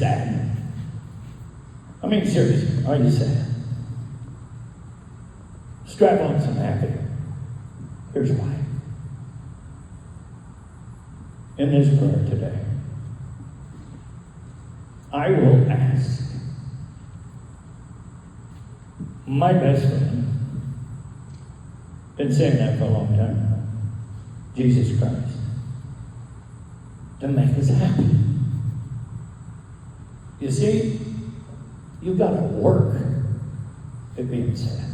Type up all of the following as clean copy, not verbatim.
sad? I mean, seriously, are you sad? Strap on some happy. Here's why. In this prayer today, I will ask my best friend, been saying that for a long time now, Jesus Christ, to make us happy. You see, you've got to work at being sad.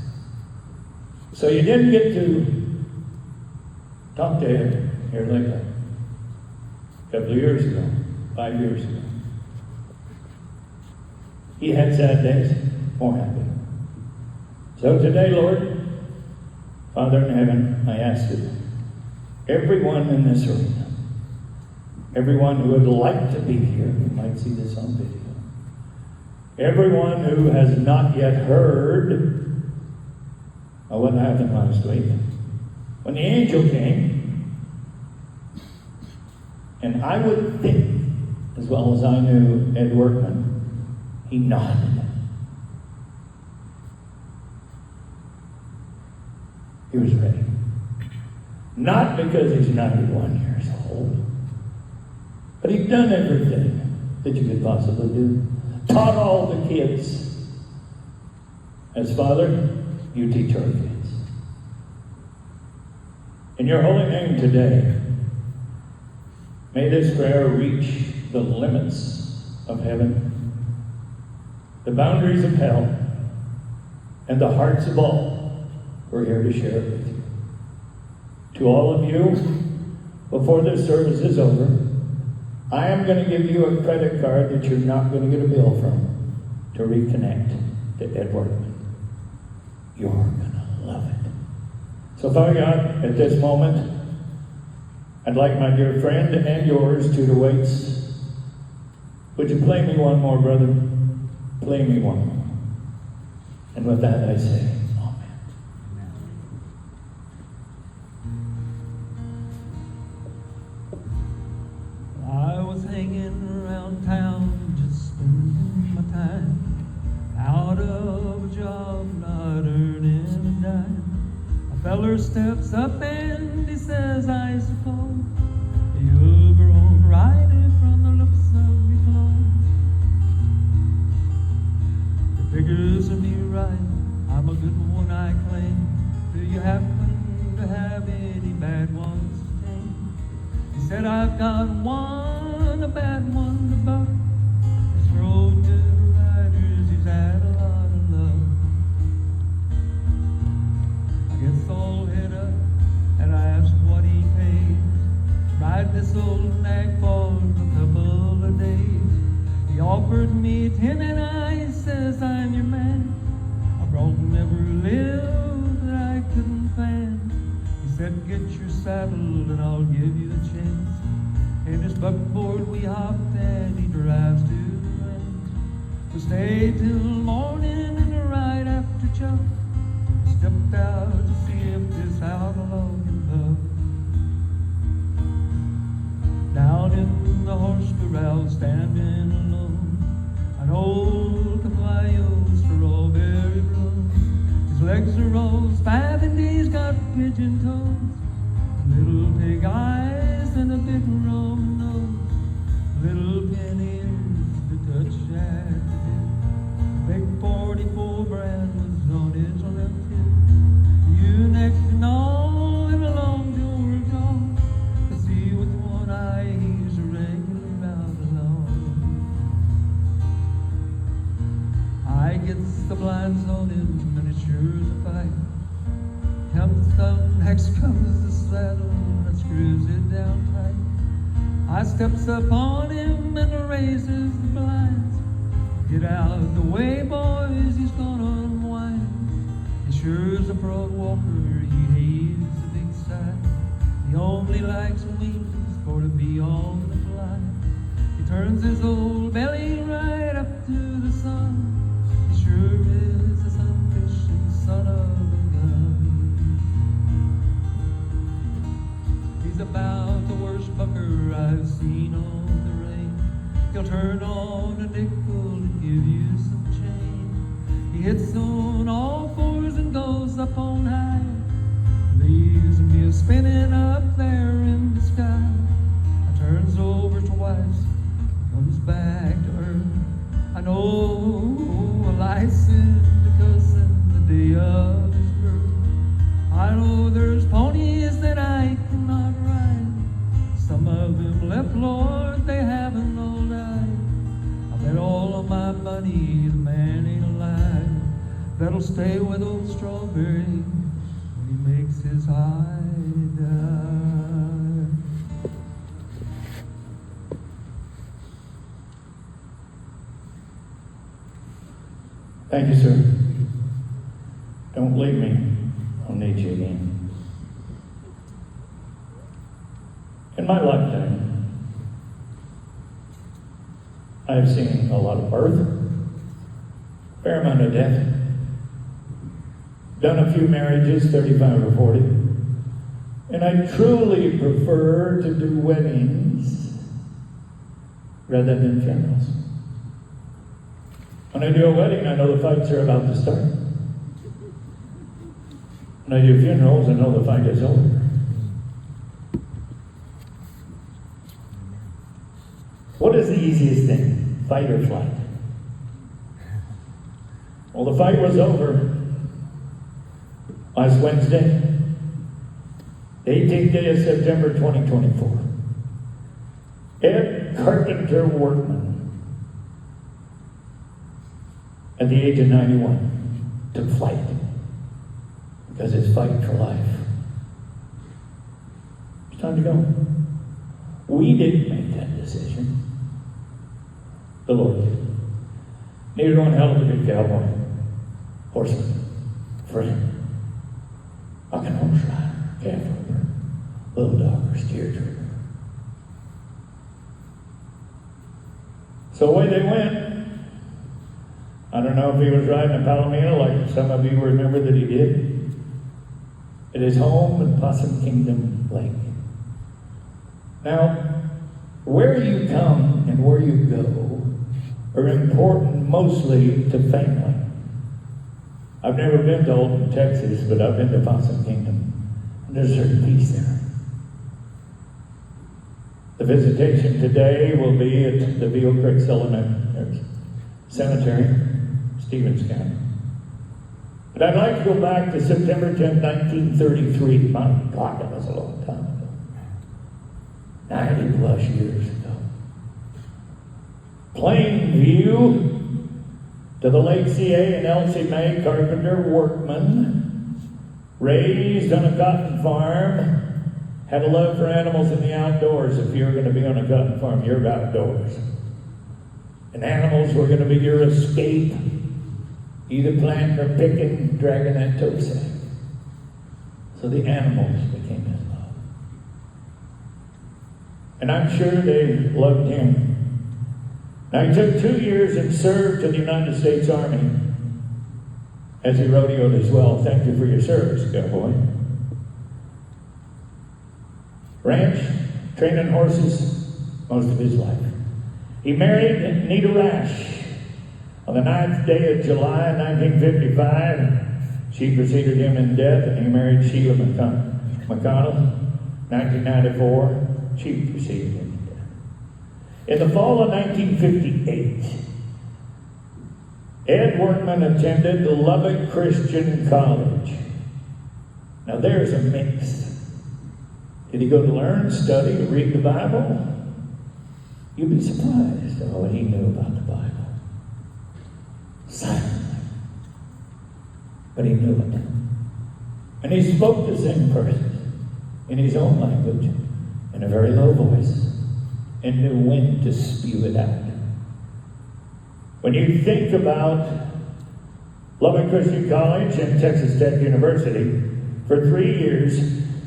So you didn't get to talk to Edd here lately. A couple of years ago, 5 years ago. He had sad days, more happy. So today, Lord, Father in heaven, I ask you, everyone in this arena, everyone who would like to be here, you might see this on video, everyone who has not yet heard of what happened last week, when the angel came, and I would think, as well as I knew Edd Workman, he nodded. He was ready. Not because he's 91 years old, but he'd done everything that you could possibly do. Taught all the kids. As Father, you teach our kids. In your holy name today, may this prayer reach the limits of heaven, the boundaries of hell, and the hearts of all. We're here to share it with you. To all of you, before this service is over, I am going to give you a credit card that you're not going to get a bill from to reconnect to Edd Workman. You're going to love it. So Father God, at this moment, I'd like my dear friend and yours to the waits. Would you play me one more, brother? Play me one more. And with that I say, I was hanging around town, just spending my time, out of a job, not earning a dime. A feller steps up and he says, I suppose you've grown right from the looks of your clothes. The figures of me right, I'm a good one, I claim. Do you happen to have any bad ones? He said, I've got one, a bad one to buck. This road to the riders, he's had a lot of luck. I guess I'll head up and ask what he pays. Ride this old nag for a couple of days. He offered me 10 and I says, I'm your man. I brought never lived that I couldn't fan. He said, get your saddle and I'll give you a chance. In his buckboard we hopped and he drives to the ranch. We stayed till morning and right after chuck, stepped out to see if this outlaw can buck. Down in the horse corral, standing alone, an old caballo, strawberry bloom. His legs are all fat and he's got pigeon toes, little pig eyes and a big Roman nose, little penny ears to touch at the big 44 brand was on his left hip. You next to know and a long Georgia, to see with one eye he's a regular outlaw. I gets the blinds on him and it sure's a fight. Comes the next comes the saddle and screws it down tight. I steps up on him and raises the blinds. Get out the way, boys, he's gonna unwind. He sure's a broad walker, he hates the big side. He only likes wings for to be on the fly. He turns his old belly right up to the sun. He sure is a sun-fishing son of a gun. He's about the worst bucker I've seen on the range. He'll turn on a nickel to give you some change. He hits on all fours and goes up on high, leaves me spinning up there in the sky. Turns over twice, comes back to earth. I know a license because in the day of his birth, I know there's ponies that I cannot ride. Some of them left, Lord, they haven't all died. I bet all of my money the man ain't alive that'll stay with old Strawberry when he makes his hide dive. Thank you, sir. Don't leave me. I'll need you again. In my lifetime, I have seen a lot of birth, a fair amount of death, done a few marriages, 35 or 40, and I truly prefer to do weddings rather than funerals. When I do a wedding, I know the fights are about to start. When I do funerals, I know the fight is over. What is the easiest thing? Fight or flight? Well, the fight was over last Wednesday, the 18th day of September 2024. Edd Workman, at the age of 91, took flight because it's fight for life. It's time to go. We didn't make that decision. The Lord did. Neither one hell of a good cowboy, horseman, friend, rockin' horse rider, calf roper, little dog, or steer trooper. So away they went. I don't know if he was riding a Palomino like some of you remember that he did. At his home in Possum Kingdom Lake. Now, where you come and where you go are important mostly to family. I've never been to Alton, Texas, but I've been to Possum Kingdom. And there's a certain peace there. The visitation today will be at the Beale Creek Cemetery, Stevens County. But I'd like to go back to September 10, 1933. My God, that was a long time ago. 90 plus years ago. Plain view to the late C.A. and Elsie Mae Carpenter Workman, raised on a cotton farm, had a love for animals in the outdoors. If you're going to be on a cotton farm, you're outdoors. And animals were going to be your escape, either planting or picking, dragging that tow sack. So the animals became his love. And I'm sure they loved him. Now he took 2 years and served in the United States Army as he rodeoed as well. Thank you for your service, Cowboy. Ranch, training horses, most of his life. He married Nita Rash on the 9th day of July, 1955. She preceded him in death, and he married Sheila McConnell, 1994. She preceded him in death. In the fall of 1958, Edd Workman attended the Lubbock Christian College. Now there's a mix. Did he go to learn, study, to read the Bible? You'd be surprised at what he knew about the Bible. Silently. But he knew it. And he spoke the same person in his own language, in a very low voice, and knew when to spew it out. When you think about Lubbock Christian College and Texas Tech University, for 3 years,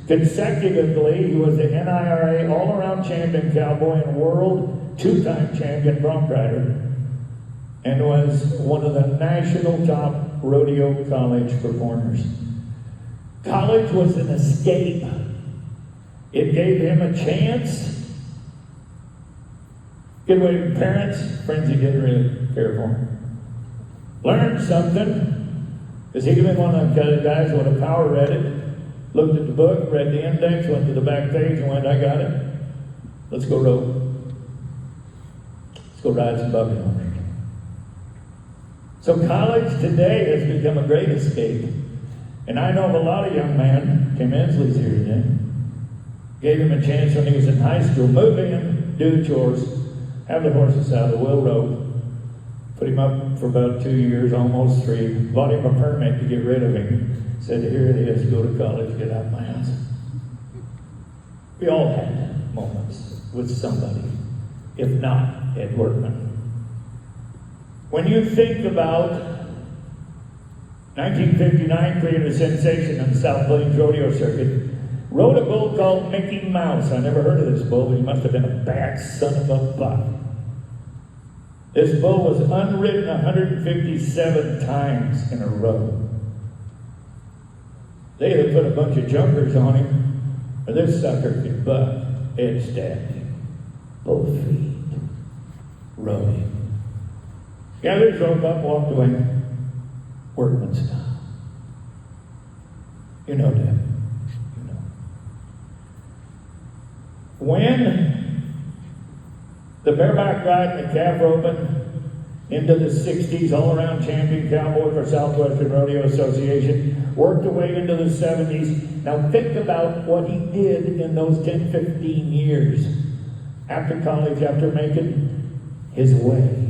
consecutively, he was the NIRA all-around champion cowboy and world two-time champion bronc rider, and was one of the national top rodeo college performers. College was an escape. It gave him a chance Good way, parents, friends, you get really careful. Learn something, because he was one of the guys who had a power read it, looked at the book, read the index, went to the back page, and went, I got it. Let's go row. Let's go ride some bucket horse. So college today has become a great escape. And I know of a lot of young men, Tim Ensley's here today, gave him a chance when he was in high school, move in, do the chores, have the horses out of the wheel road, put him up for about 2 years, almost 3, bought him a permit to get rid of him, said, here it is, go to college, get out of my house. We all had moments with somebody, if not Edd Workman. When you think about 1959, created a sensation in the South Plains rodeo circuit, rode a bull called Mickey Mouse. I never heard of this bull, but he must have been a bad son of a buck. This bull was unridden 157 times in a row. They had put a bunch of jumpers on him, or this sucker could buck. Ed stabbed him. Both feet. Rode him. Yeah, they drove up, walked away. Workman style. You know that. You know. When the bareback ride and the calf roping into the 60s, all-around champion cowboy for Southwestern Rodeo Association, worked away into the 70s. Now think about what he did in those 10, 15 years after college, after making his way.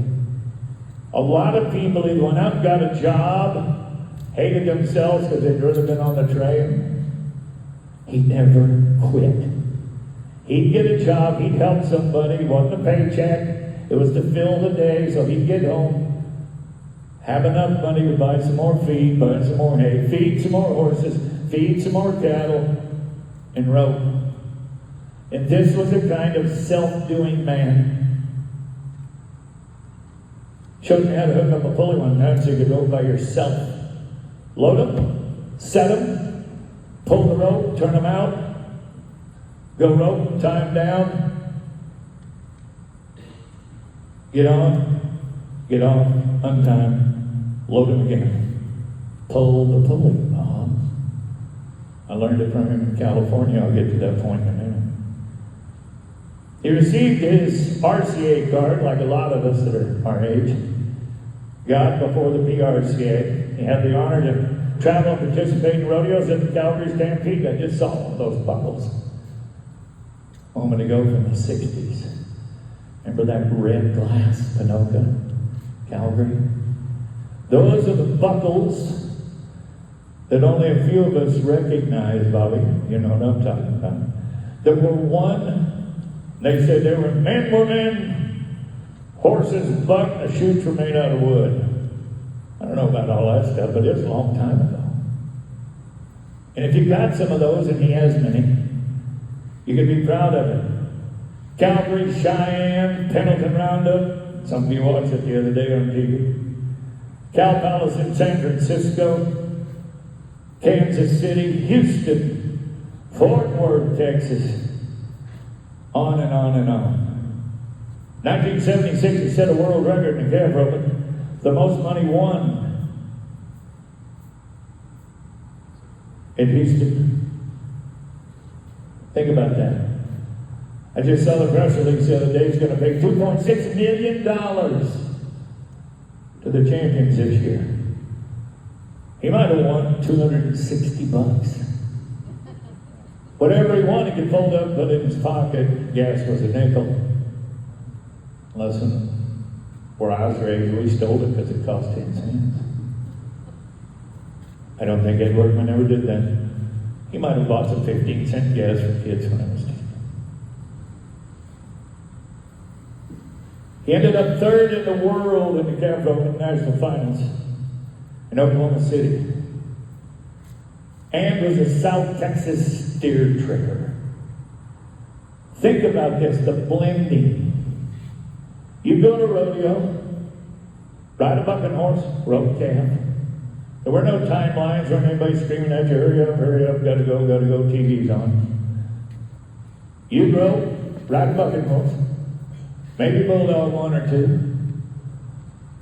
A lot of people either went out and got a job, hated themselves because they'd rather been on the trail. He never quit. He'd get a job, he'd help somebody, it wasn't a paycheck, it was to fill the day, so he'd get home, have enough money to buy some more feed, buy some more hay, feed some more horses, feed some more cattle, and rope. And this was a kind of self-doing man. Showed me how to hook up a pulley one time so you could rope by yourself. Load them, set them, pull the rope, turn them out, go rope, tie them down, get on, get off, untie them, load them again, pull the pulley on. I learned it from him in California. I'll get to that point in a minute. He received his RCA card, like a lot of us that are our age, got before the PRCA. He had the honor to travel and participate in rodeos at the Calgary Stampede. I just saw one of those buckles a moment ago from the 60s. Remember that red glass, Pinoca, Calgary? Those are the buckles that only a few of us recognize, Bobby. You know what I'm talking about. That were won. They said they were men, horses bucked, the chutes were made out of wood. I don't know about all that stuff, but it was a long time ago. And if you got some of those, and he has many, you can be proud of it. Calgary, Cheyenne, Pendleton Roundup. Some of you watched it the other day on TV. Cow Palace in San Francisco, Kansas City, Houston, Fort Worth, Texas. On and on and on. 1976, he set a world record in calf roping. The most money won in Houston. Think about that. I just saw the press release the other day. He's going to pay $2.6 million to the champions this year. He might have won $260. Whatever he wanted, he could fold up, put it in his pocket. Gas was a nickel. Listen, where I was raised, we stole it because it cost 10 cents. I don't think Edd Workman ever did that. He might have bought some 15-cent gas for kids when I was 10. He ended up third in the world in the calf roping national finals in Oklahoma City. And was a South Texas steer trigger. Think about this, the blending. You go to rodeo, ride a bucking horse, rope calf. There were no timelines, there wasn't anybody screaming at you, hurry up, gotta go, TV's on. You rope, ride a bucking horse, Maybe bulldog one or two.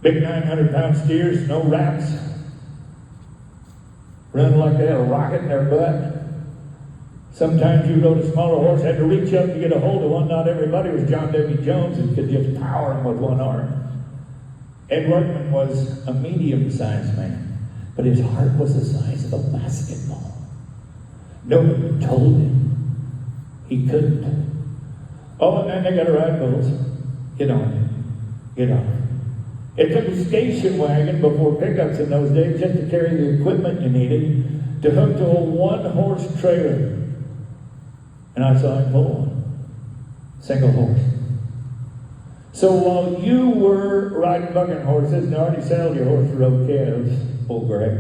Big 900-pound steers, no wraps. Running like they had a rocket in their butt. Sometimes you rode a smaller horse, had to reach up to get a hold of one. Not everybody was John W. Jones and could just power him with one arm. Edd Workman was a medium-sized man, but his heart was the size of a basketball. Nobody told him he couldn't. Oh, and then they got to ride bulls. Get on. Get on. It took a station wagon before pickups in those days just to carry the equipment you needed to hook to a one-horse trailer. And I saw him pull one. Single horse. So while you were riding bucking horses and already saddled your horse for road calves, old Greg,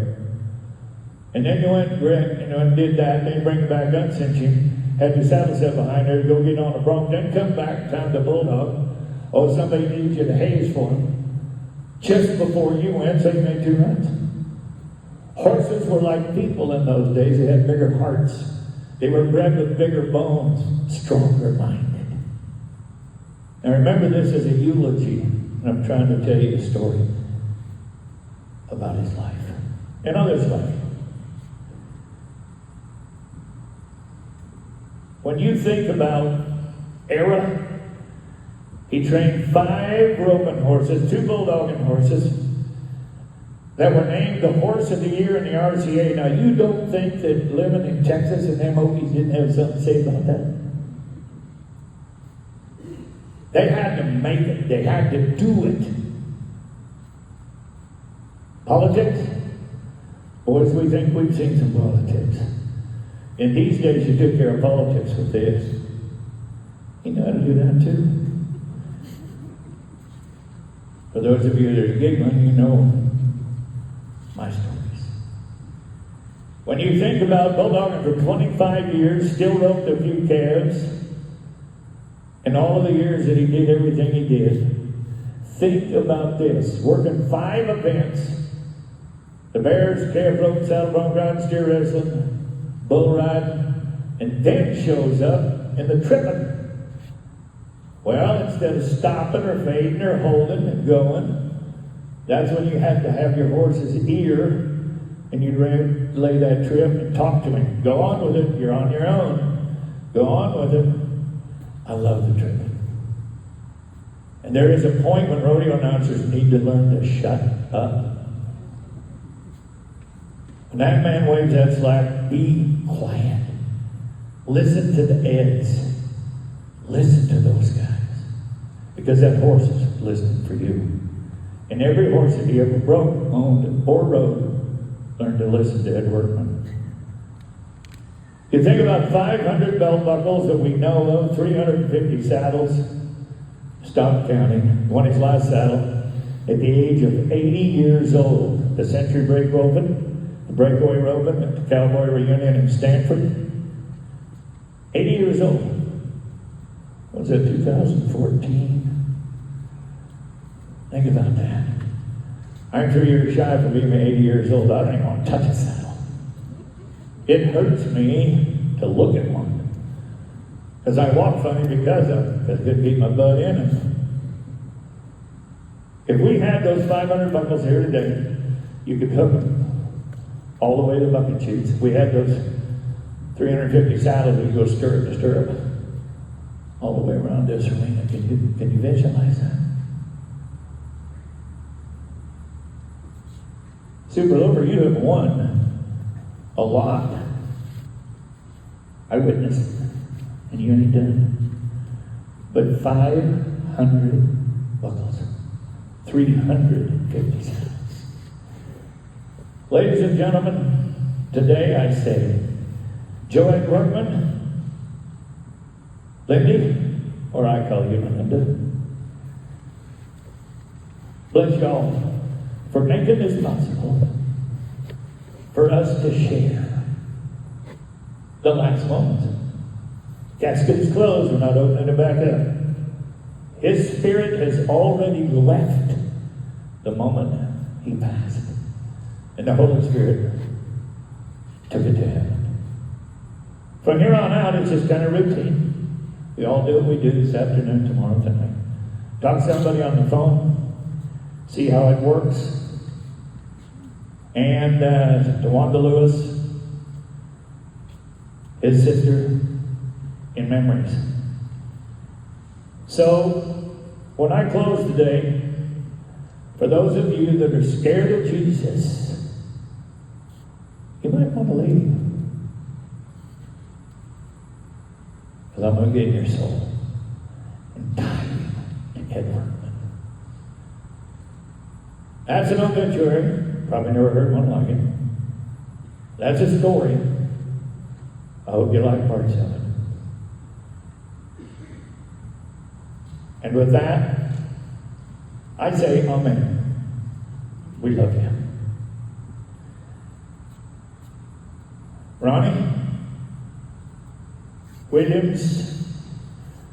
and then you went and did that, then you bring it back up, cinch him, had your saddle set behind there to go get on a bronc, then come back, time the bulldog. Oh, somebody needs you to haze for him. Just before you went, so you made 2 runs. Horses were like people in those days. They had bigger hearts. They were bred with bigger bones, stronger minded. Now remember this as a eulogy, and I'm trying to tell you a story about his life and others' life. When you think about era, he trained 5 roping horses, 2 bulldogging horses that were named the Horse of the Year in the RCA. Now, you don't think that living in Texas and them Okies didn't have something to say about that? They had to make it. They had to do it. Politics? Boys, we think we've seen some politics. In these days, you took care of politics with this. You know how to do that too. For those of you that are giggling, you know my stories. When you think about bulldogging for 25 years, still roped a few calves, and all of the years that he did everything he did, think about this. Working 5 events, the bears, calf rope, saddle bronc riding, steer wrestling, bull riding, and then shows up in the tripping. Well, instead of stopping or fading or holding and going, that's when you had to have your horse's ear and you'd lay that trip and talk to him. Go on with it. You're on your own. Go on with it. I love the tripping. And there is a point when rodeo announcers need to learn to shut up. When that man waves that slack, be quiet. Listen to the Eds. Listen to those guys. Because that horse is listening for you. And every horse that he ever broke, owned, or rode, learned to listen to Edd Workman. You think about 500 belt buckles that we know of, 350 saddles. Stop counting. Won his last saddle at the age of 80 years old. The Century Break roping, the breakaway roping at the Cowboy reunion in Stanford. 80 years old. Was that 2014? Think about that. I'm 3 years shy from being 80 years old. I don't even want to touch a saddle. It hurts me to look at one. Because I walk funny because I couldn't keep my butt in it. If we had those 500 buckles here today, you could hook them all the way to bucket chutes. If we had those 350 saddles, we could go stirrup to stirrup all the way around this arena. Can you visualize that? Super Lover, you have won a lot. I witnessed it, and you ain't done it. But 500 buckles, 350 saddles. Ladies and gentlemen, today I say, Edd Workman, Lindy, or I call you Melinda, bless y'all for making this possible for us to share the last moment. Casket is closed, we're not opening it back up. His spirit has already left the moment he passed. And the Holy Spirit took it to heaven. From here on out, it's just kind of routine. We all do what we do this afternoon, tomorrow, tonight. talk to somebody on the phone, see how it works. And DeWanda Lewis, his sister, in memories. So, when I close today, for those of you that are scared of Jesus, you might want to leave. Because I'm going to get in your soul and tie you to Edd Workman. That's an obituary. Probably never heard one like it. That's a story. I hope you like parts of it. And with that, I say amen. We love you. Ronnie Williams,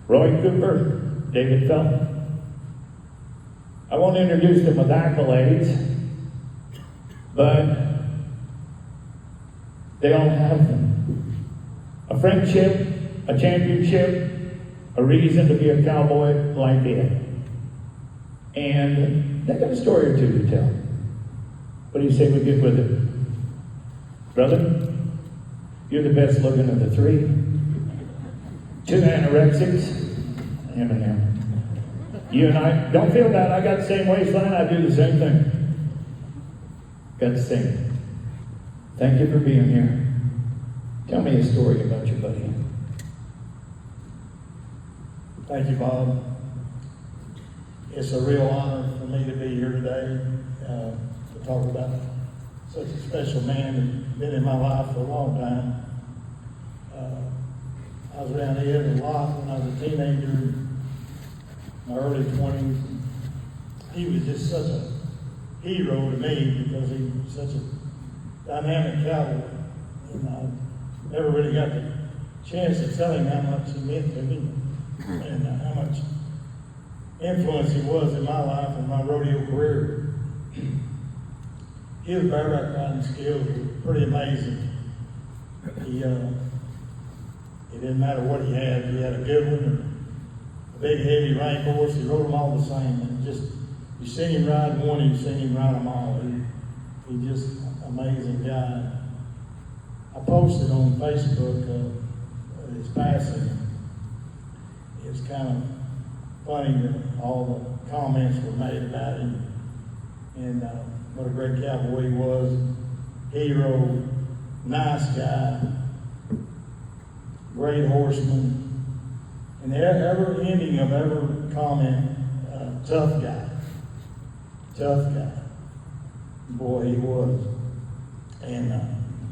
Roy Cooper, David Felton. I won't introduce them with accolades, but they all have them. A friendship, a championship, a reason to be a cowboy like Edd. And they got a story or two to tell. What do you say we get with it? Brother, you're the best looking of the three. 2 anorexics. Him and him. You and I, don't feel bad. I got the same waistline. I do the same thing. Got the same. Thank you for being here. Tell me a story about your buddy. Thank you, Bob. It's a real honor for me to be here today to talk about such a special man that's been in my life for a long time. I was around Edd a lot when I was a teenager, in my early 20s. He was just such a hero to me because he was such a dynamic cowboy. And I never really got the chance to tell him how much he meant to me and how much influence he was in my life and my rodeo career. His bareback riding skills were pretty amazing. It didn't matter what he had a good one or a big heavy rank horse, he rode them all the same. And just, you seen him ride one, you seen him ride them all. He's just an amazing guy. I posted on Facebook his passing. It was kind of funny that all the comments were made about him and what a great cowboy he was. Hero, nice guy, great horseman, and the ever ending of every comment, tough guy. Tough guy. Boy, he was. And a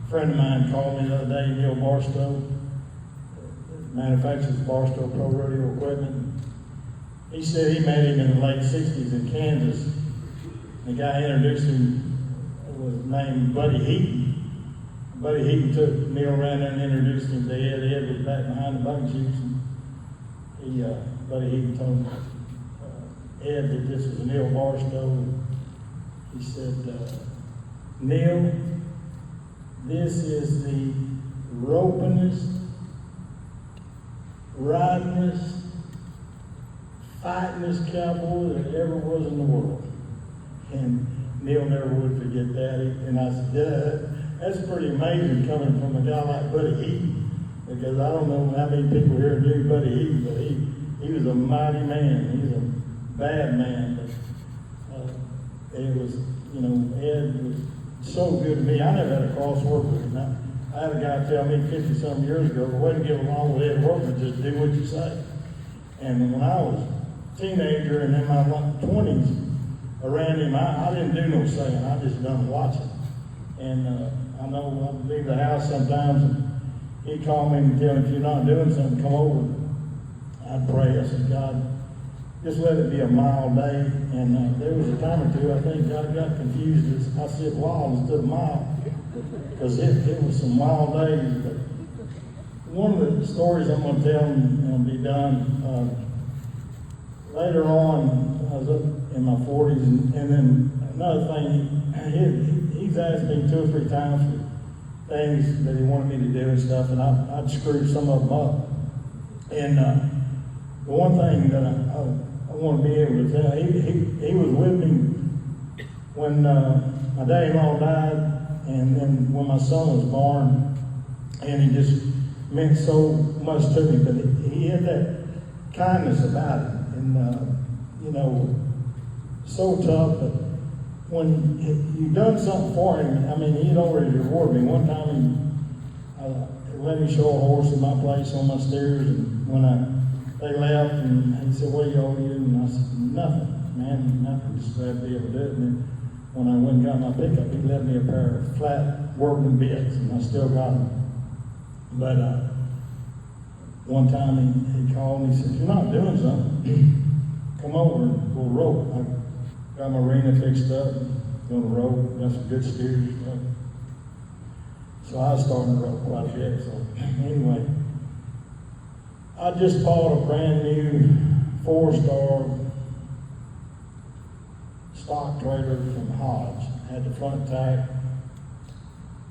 friend of mine called me the other day, Neil Barstow, manufactures Barstow Pro Rodeo equipment. He said he met him in the late 60s in Kansas. The guy introduced him was named Buddy Heaton. Buddy Heaton took Neil around there and introduced him to Edd. Edd was back behind the buggy chiefs. Buddy Heaton told Edd that this was Neil Barstow. He said, Neil, this is the ropingest, ridingest, fightingest cowboy that ever was in the world. And Neil never would forget that. And I said, that's pretty amazing coming from a guy like Buddy Heaton, because I don't know how many people here knew Buddy Heaton, but he was a mighty man. He was a bad man, but it was, Edd was so good to me. I never had a cross work with him. I had a guy tell me 50-some years ago, the way to get along with Edd Workman is just do what you say. And when I was a teenager and in my 20s around him, I didn't do no saying. I just done watching. And I know I'd leave the house sometimes and he'd call me and tell me, if you're not doing something, come over. I'd pray. I said, God, just let it be a mild day. And there was a time or two, I think God got confused. I said wild instead of mild, because it was some wild days. But one of the stories I'm going to tell and be done, later on, I was up in my 40s, and then another thing, he's asked me 2 or 3 times for things that he wanted me to do and stuff, and I'd screwed some of them up. And the one thing that I want to be able to tell, he was with me when my daddy-in-law died, and then when my son was born, and he just meant so much to me, but he had that kindness about him, and you know, so tough, but when you've done something for him, I mean, he'd already rewarded me. One time he let me show a horse in my place on my stairs, and when they left, and he said, "What do you owe you?" And I said, "Nothing, man, nothing, just glad to be able to do it." And then when I went and got my pickup, he left me a pair of flat Workman bits, and I still got them. But one time he called and he said, "If you're not doing something, come over and we'll rope." I got my arena fixed up, gonna rope, got some good steers and stuff. So I was starting to rope quite a bit. So anyway, I just bought a brand new 4-star stock trailer from Hodge. Had the front tack,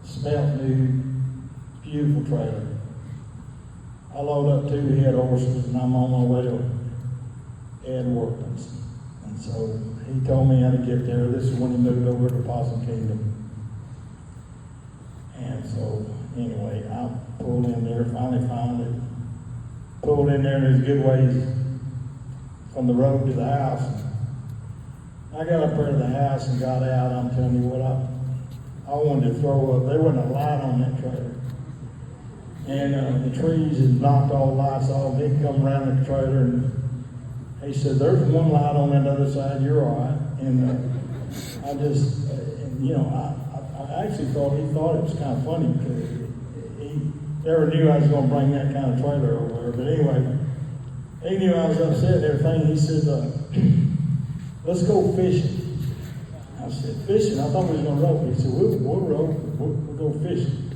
smelt new, beautiful trailer. I load up 2 head horses and I'm on my way to Edd Workman's. And so he told me how to get there. This is when he moved over to Possum Kingdom. And so anyway, I pulled in there, finally found it. Pulled in there, and there's good ways from the road to the house. I got up there to the house and got out. I'm telling you what, I wanted to throw up. There wasn't a light on that trailer. And the trees had knocked all the lights off. He'd come around the trailer and he said, "There's one light on that other side, you're all right." And I just, you know, I actually thought he thought it was kind of funny because he never knew I was going to bring that kind of trailer over there. But anyway, he knew I was upset and everything. He said, "Let's go fishing." I said, "Fishing? I thought we was going to rope." He said, "We'll rope, we'll go fishing."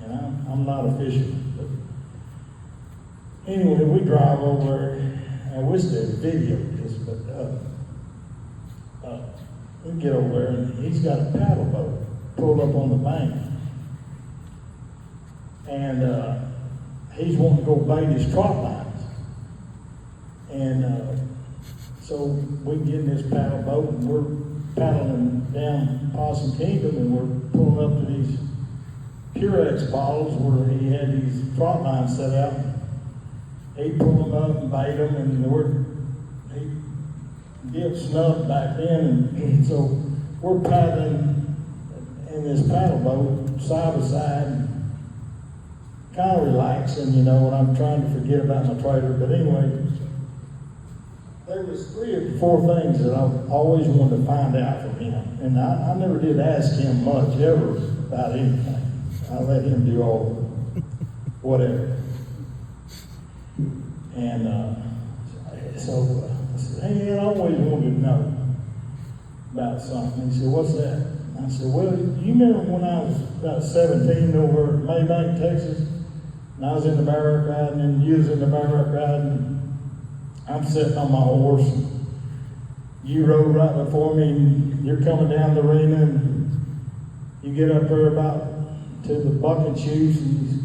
And I'm not a fisherman. But anyway, we drive over, and I wish there was video of this, but we get over there, and he's got a paddle boat pulled up on the bank. And he's wanting to go bait his trot lines. And so we get in this paddle boat, and we're paddling down Possum Kingdom, and we're pulling up to these Purex bottles where he had these trot lines set out. He'd pull them up and bait them, and he did snuff back then, and so we're paddling in this paddle boat side by side, kind of relaxing, you know, and I'm trying to forget about my trailer. But anyway, there was 3 or 4 things that I always wanted to find out from him, and I never did ask him much ever about anything. I let him do all whatever. And so I said, "Hey, I always wanted to know about something." He said, "What's that?" I said, "Well, you remember when I was about 17 over at Maybank, Texas, and I was in the barrack riding, and you was in the barrack riding, and I'm sitting on my horse, and you rode right before me, and you're coming down the arena, and you get up there about to the bucket chutes, and you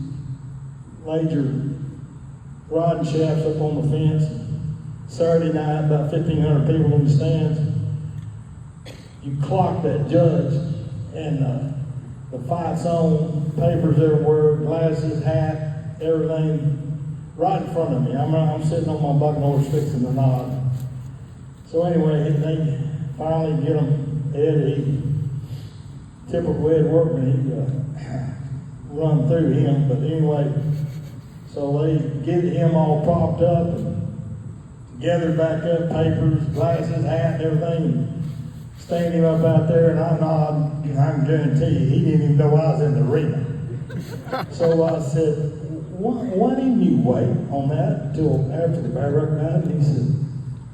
laid your riding shafts up on the fence. Saturday night, about 1,500 people in the stands. You clocked that judge, and the fight's on, papers everywhere, glasses, hat, everything, right in front of me. I'm sitting on my bucking horse fixing the knot. So anyway, they finally get him, Ed, typical Edd Workman, he run through him. But anyway, so they get him all propped up and gathered back up, papers, glasses, hat, and everything, and stand him up out there, and I nod, and I can guarantee you, he didn't even know I was in the arena. So I said, why didn't you wait on that till after the barrack ride? And he said,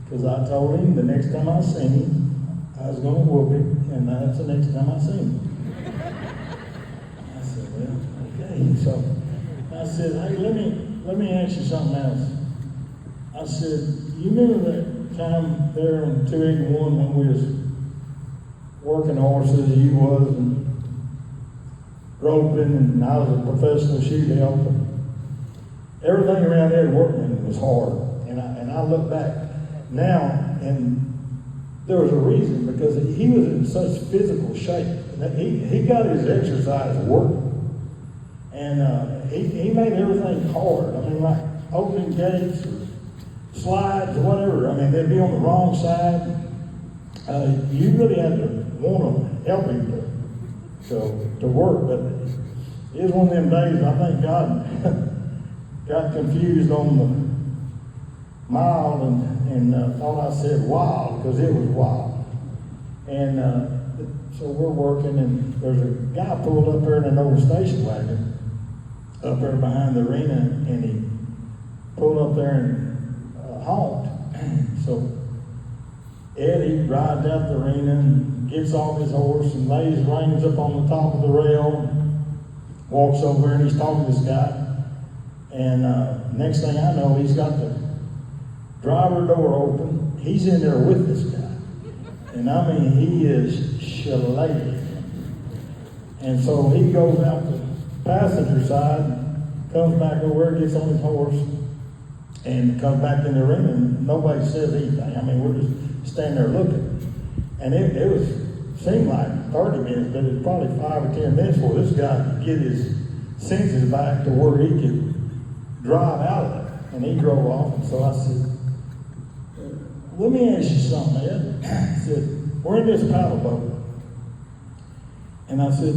because I told him the next time I seen him, I was going to whoop him, and that's the next time I seen him. I said, well, okay. So I said, hey, let me ask you something else. I said, you remember that time there on 281 when we was working horses, you was, and roping, and I was a professional shoot helper. Everything around Edd Workman was hard, and I look back now, and there was a reason, because he was in such physical shape. He got his exercise working, and he made everything hard. I mean, like opening gates, or slides, or whatever. I mean, they'd be on the wrong side. You really had to want to help him to work, but it was one of them days. I think God got confused on the mild and thought I said wild, because it was wild. And so we're working, and there's a guy pulled up there in an old station wagon up there behind the arena, and he pulled up there and honked. So Eddie rides out the arena and gets off his horse and lays reins up on the top of the rail, walks over and he's talking to this guy. And next thing I know, he's got the driver door open. He's in there with this guy. And I mean, he is shillelaghing. And so he goes out the passenger side, comes back over, gets on his horse, and comes back in the arena, and nobody says anything. I mean, we're just standing there looking. And it seemed like 30 minutes, but it was probably 5 or 10 minutes before this guy could get his senses back to where he could drive out of there. And he drove off, and so I said, let me ask you something, Ed. I said, we're in this paddle boat. And I said,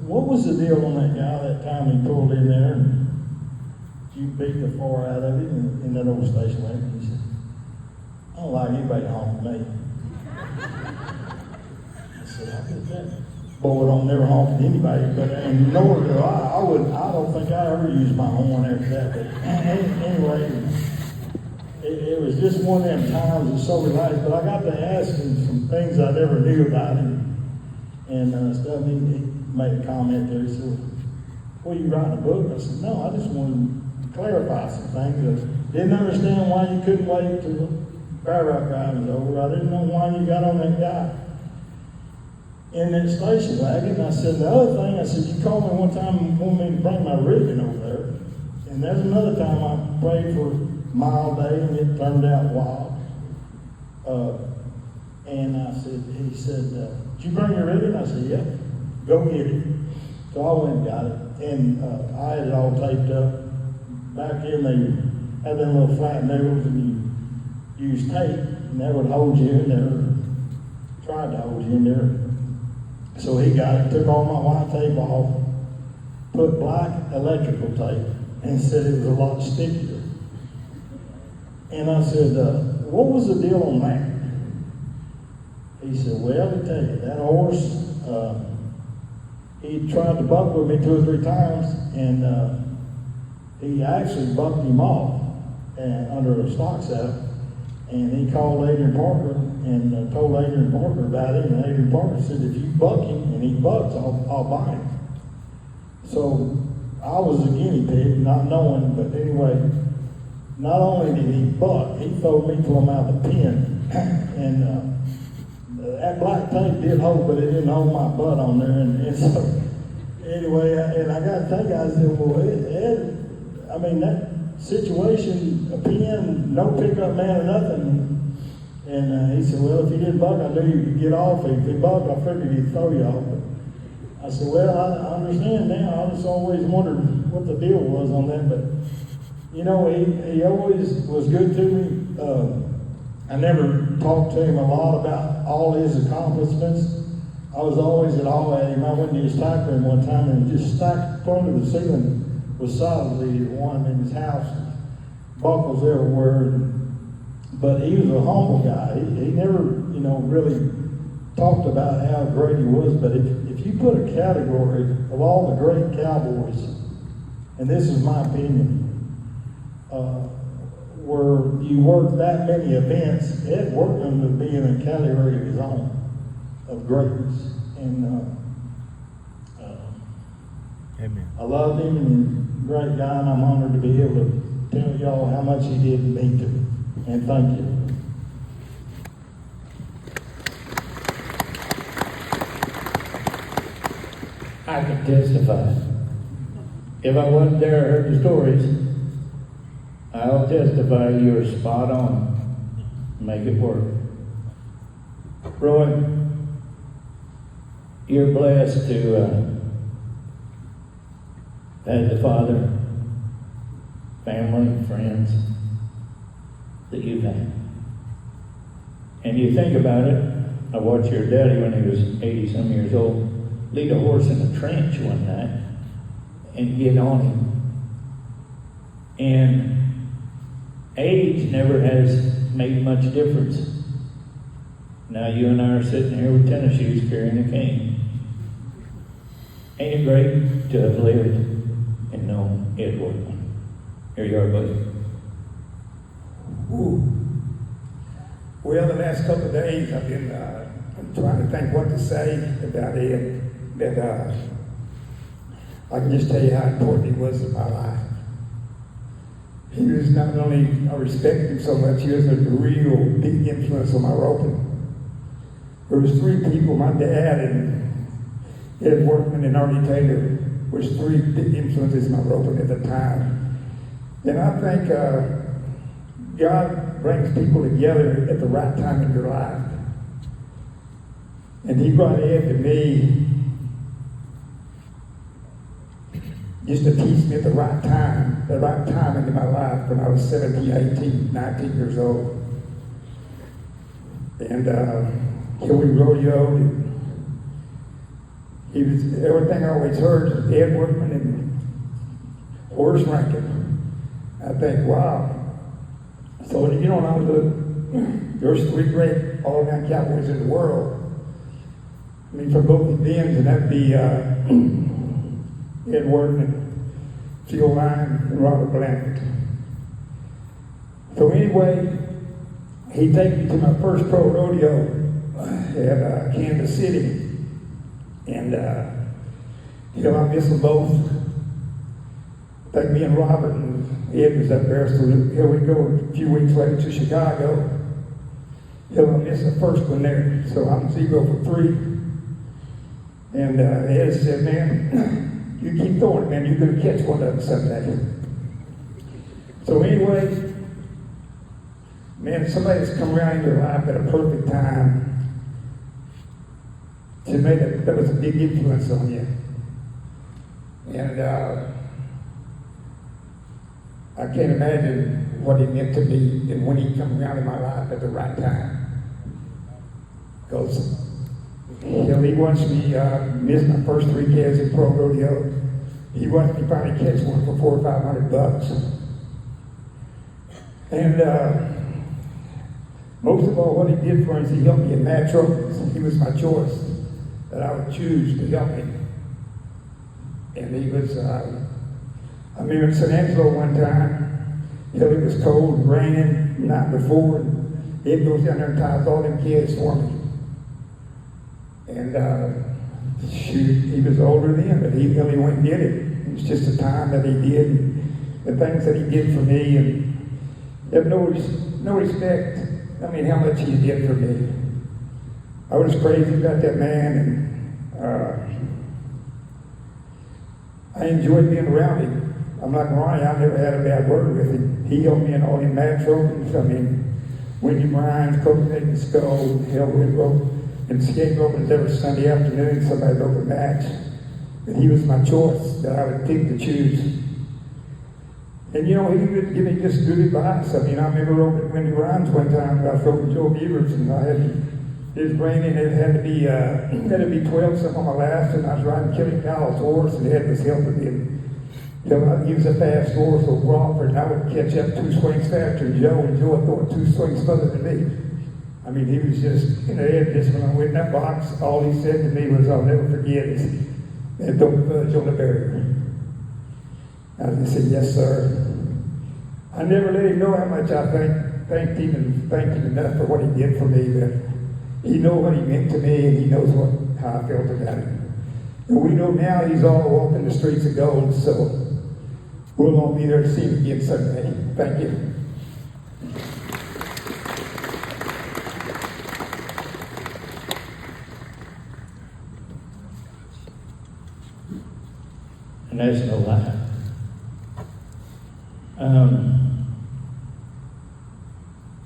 what was the deal on that guy that time he pulled in there and you beat the far out of him in that old station wagon? He said, I don't like anybody to honk me. I said, I bet that boy don't never honk at anybody, and nor do I. I don't think I ever used my horn after that. But anyway, it was just one of them times that's so relaxed. But I got to ask him some things I never knew about him and stuff. He made a comment there. He said, well, you writing a book? I said, no, I just wanted to clarify some things. I didn't understand why you couldn't wait till the paragraph ride was over. I didn't know why you got on that guy in that station wagon. I said, the other thing, I said, you called me one time and wanted me to bring my ribbon over there. And there's another time I prayed for a mild day and it turned out wild. And I said, he said, did you bring your ribbon? I said, yeah, go get it. So I went and got it. And I had it all taped up. Back in, they had them little flat nails and you use tape and that would hold you in there, tried to hold you in there. So he got it, took all my white tape off, put black electrical tape, and said it was a lot stickier. And I said, what was the deal on that? He said, well, let me tell you, that horse, he tried to buck with me 2 or 3 times, and he actually bucked him off under a stock setup. And he called Adrian Parker and told Adrian Parker about it. And Adrian Parker said, if you buck him and he bucks, I'll buy him. So I was a guinea pig, not knowing, but anyway, not only did he buck, he throwed me till I'm out of the pen. And that black tape did hold, but it didn't hold my butt on there. And so anyway, and I got to think, I said, well, Ed, I mean, that situation, a pen, no pickup man or nothing. And he said, well, if he didn't buck, I knew you could get off. If he bucked, I figured he'd throw you off. But I said, well, I understand now. I just always wondered what the deal was on that. But, you know, he always was good to me. I never talked to him a lot about all his accomplishments. I was always at all at him. I went to his tack room one time and just stacked front of the ceiling with solidly one in his house, buckles everywhere. But he was a humble guy. He never, you know, really talked about how great he was. But if you put a category of all the great cowboys, and this is my opinion, where you work that many events, Edd Workman would be in a category of his own of greatness. And Amen. I loved him, and great guy, and I'm honored to be able to tell y'all how much he did mean to me. And thank you. I can testify. If I wasn't there and heard the stories, I'll testify you're spot on. make it work. Roy, you're blessed to have the father, family, friends that you've had. And you think about it, I watched your daddy when he was 80-some years old lead a horse in a trench one night and get on him. And age never has made much difference. Now you and I are sitting here with tennis shoes carrying a cane. Ain't it great to have lived and known Edd Workman? Here you are, buddy. Ooh. Well, the last couple of days I've been trying to think what to say about Edd. But I can just tell you how important he was in my life. He was not only, I respect him so much, he was a real big influence on my roping. There was three people, my dad and Edd Workman and Artie Taylor was three big influences in my roping at the time. And I think God brings people together at the right time in your life. And he brought Edd to me just to teach me at the right time into my life when I was 17, 18, 19 years old. And here we rodeoed. He was, everything I always heard was Edd Workman and horse ranking. I think, wow. So when you get on there's three great all-around cowboys in the world. I mean, for both the bends, and that'd be Edd Workman, Phil Lyon, and Robert Blanford. So anyway, he took me to my first pro rodeo at Kansas City. And I miss them both. I think me and Robert and Edd was up there, so here we go a few weeks later to Chicago. I missed the first one there, so I'm 0 for 3. And Edd said, man, you keep throwing it, man, you're going to catch one of them someday. So anyway, man, somebody's come around in your life at a perfect time to make it, that was a big influence on you. And I can't imagine what it meant to me and when he come around in my life at the right time. Because he wants me miss my first 3 calves in pro rodeo. He wants me finally catch one for $400 or $500. And most of all, what he did for us, he helped me in match ropes. He was my choice that I would choose to help me. And he was, I remember in San Angelo one time, it was cold, raining the night before, and Edd goes down there and ties all them kids for me. And he was older then, but he really went and did it. It was just the time that he did, the things that he did for me, and have no respect, I mean, how much he did for me. I was crazy about that man, and I enjoyed being around him. I'm not gonna lie, I never had a bad word with him. He helped me in all them match ropings. I mean, Wendy Ryan's, Copenhagen Skull, hell, we rope, and skate ropings every Sunday afternoon, somebody broke a match. But he was my choice that I would pick to choose. And he would give me just good advice. I mean, I remember roping Wendy Ryan's one time, I was roping Joe Beavers, and it was raining, it had to be 12 something on my last, and I was riding Killing Powell's horse, and Edd was helping me. He was a fast horse, so Crawford, and I would catch up 2 swings faster than Joe, and Joe would throw it 2 swings further than me. I mean, he was just, Edd, just when I went in that box, all he said to me was, I'll never forget it, and don't fudge on the barrier. I just said, yes, sir. I never let him know how much I thanked him enough for what he did for me, but he knows what he meant to me, and he knows how I felt about him. And we know now he's all walking the streets of gold, so we'll all be there to see him again someday. Thank you. And that's no lie.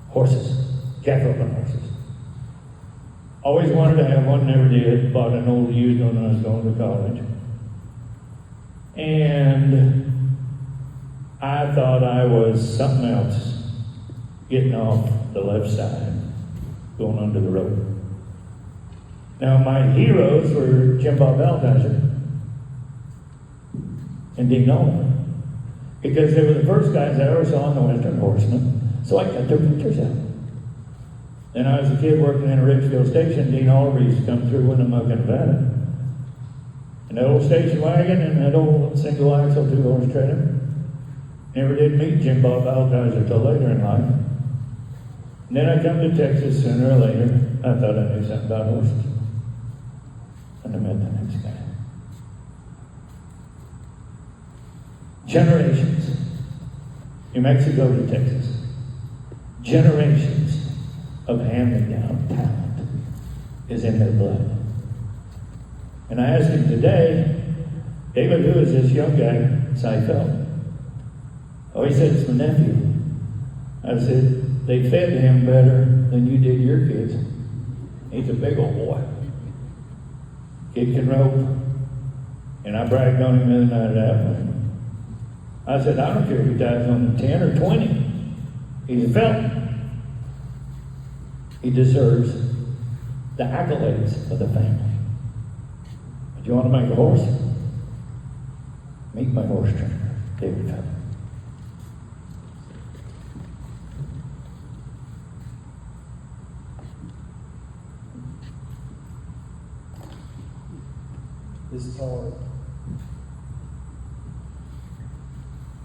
Horses, one, never did. Bought an old used one when I was going to college. And I thought I was something else, getting off the left side, going under the road. Now, my heroes were Jim Bob Altizer and Dean Oliver, because they were the first guys I ever saw on the Western Horseman, so I got their pictures out. And I was a kid working in a Richfield station. Dean Oliver used to come through Winnemucca, Nevada. And that old station wagon and that old single axle 2-horse trailer. Never did meet Jim Bob Altizer till later in life. And then I come to Texas sooner or later. I thought I knew something about horses. And I met the next guy. Generations. New Mexico to Texas. Generations of hand-me-down talent is in their blood. And I asked him today, David, who is this young guy, Seifeld? Oh, he said, it's my nephew. I said, they fed him better than you did your kids. He's a big old boy. Kid can rope. And I bragged on him the other night at Apple. I said, I don't care if he dies on 10 or 20. He's a felon. He deserves the accolades of the family. But you want to make a horse? Meet my horse trainer, David Feather. This is hard.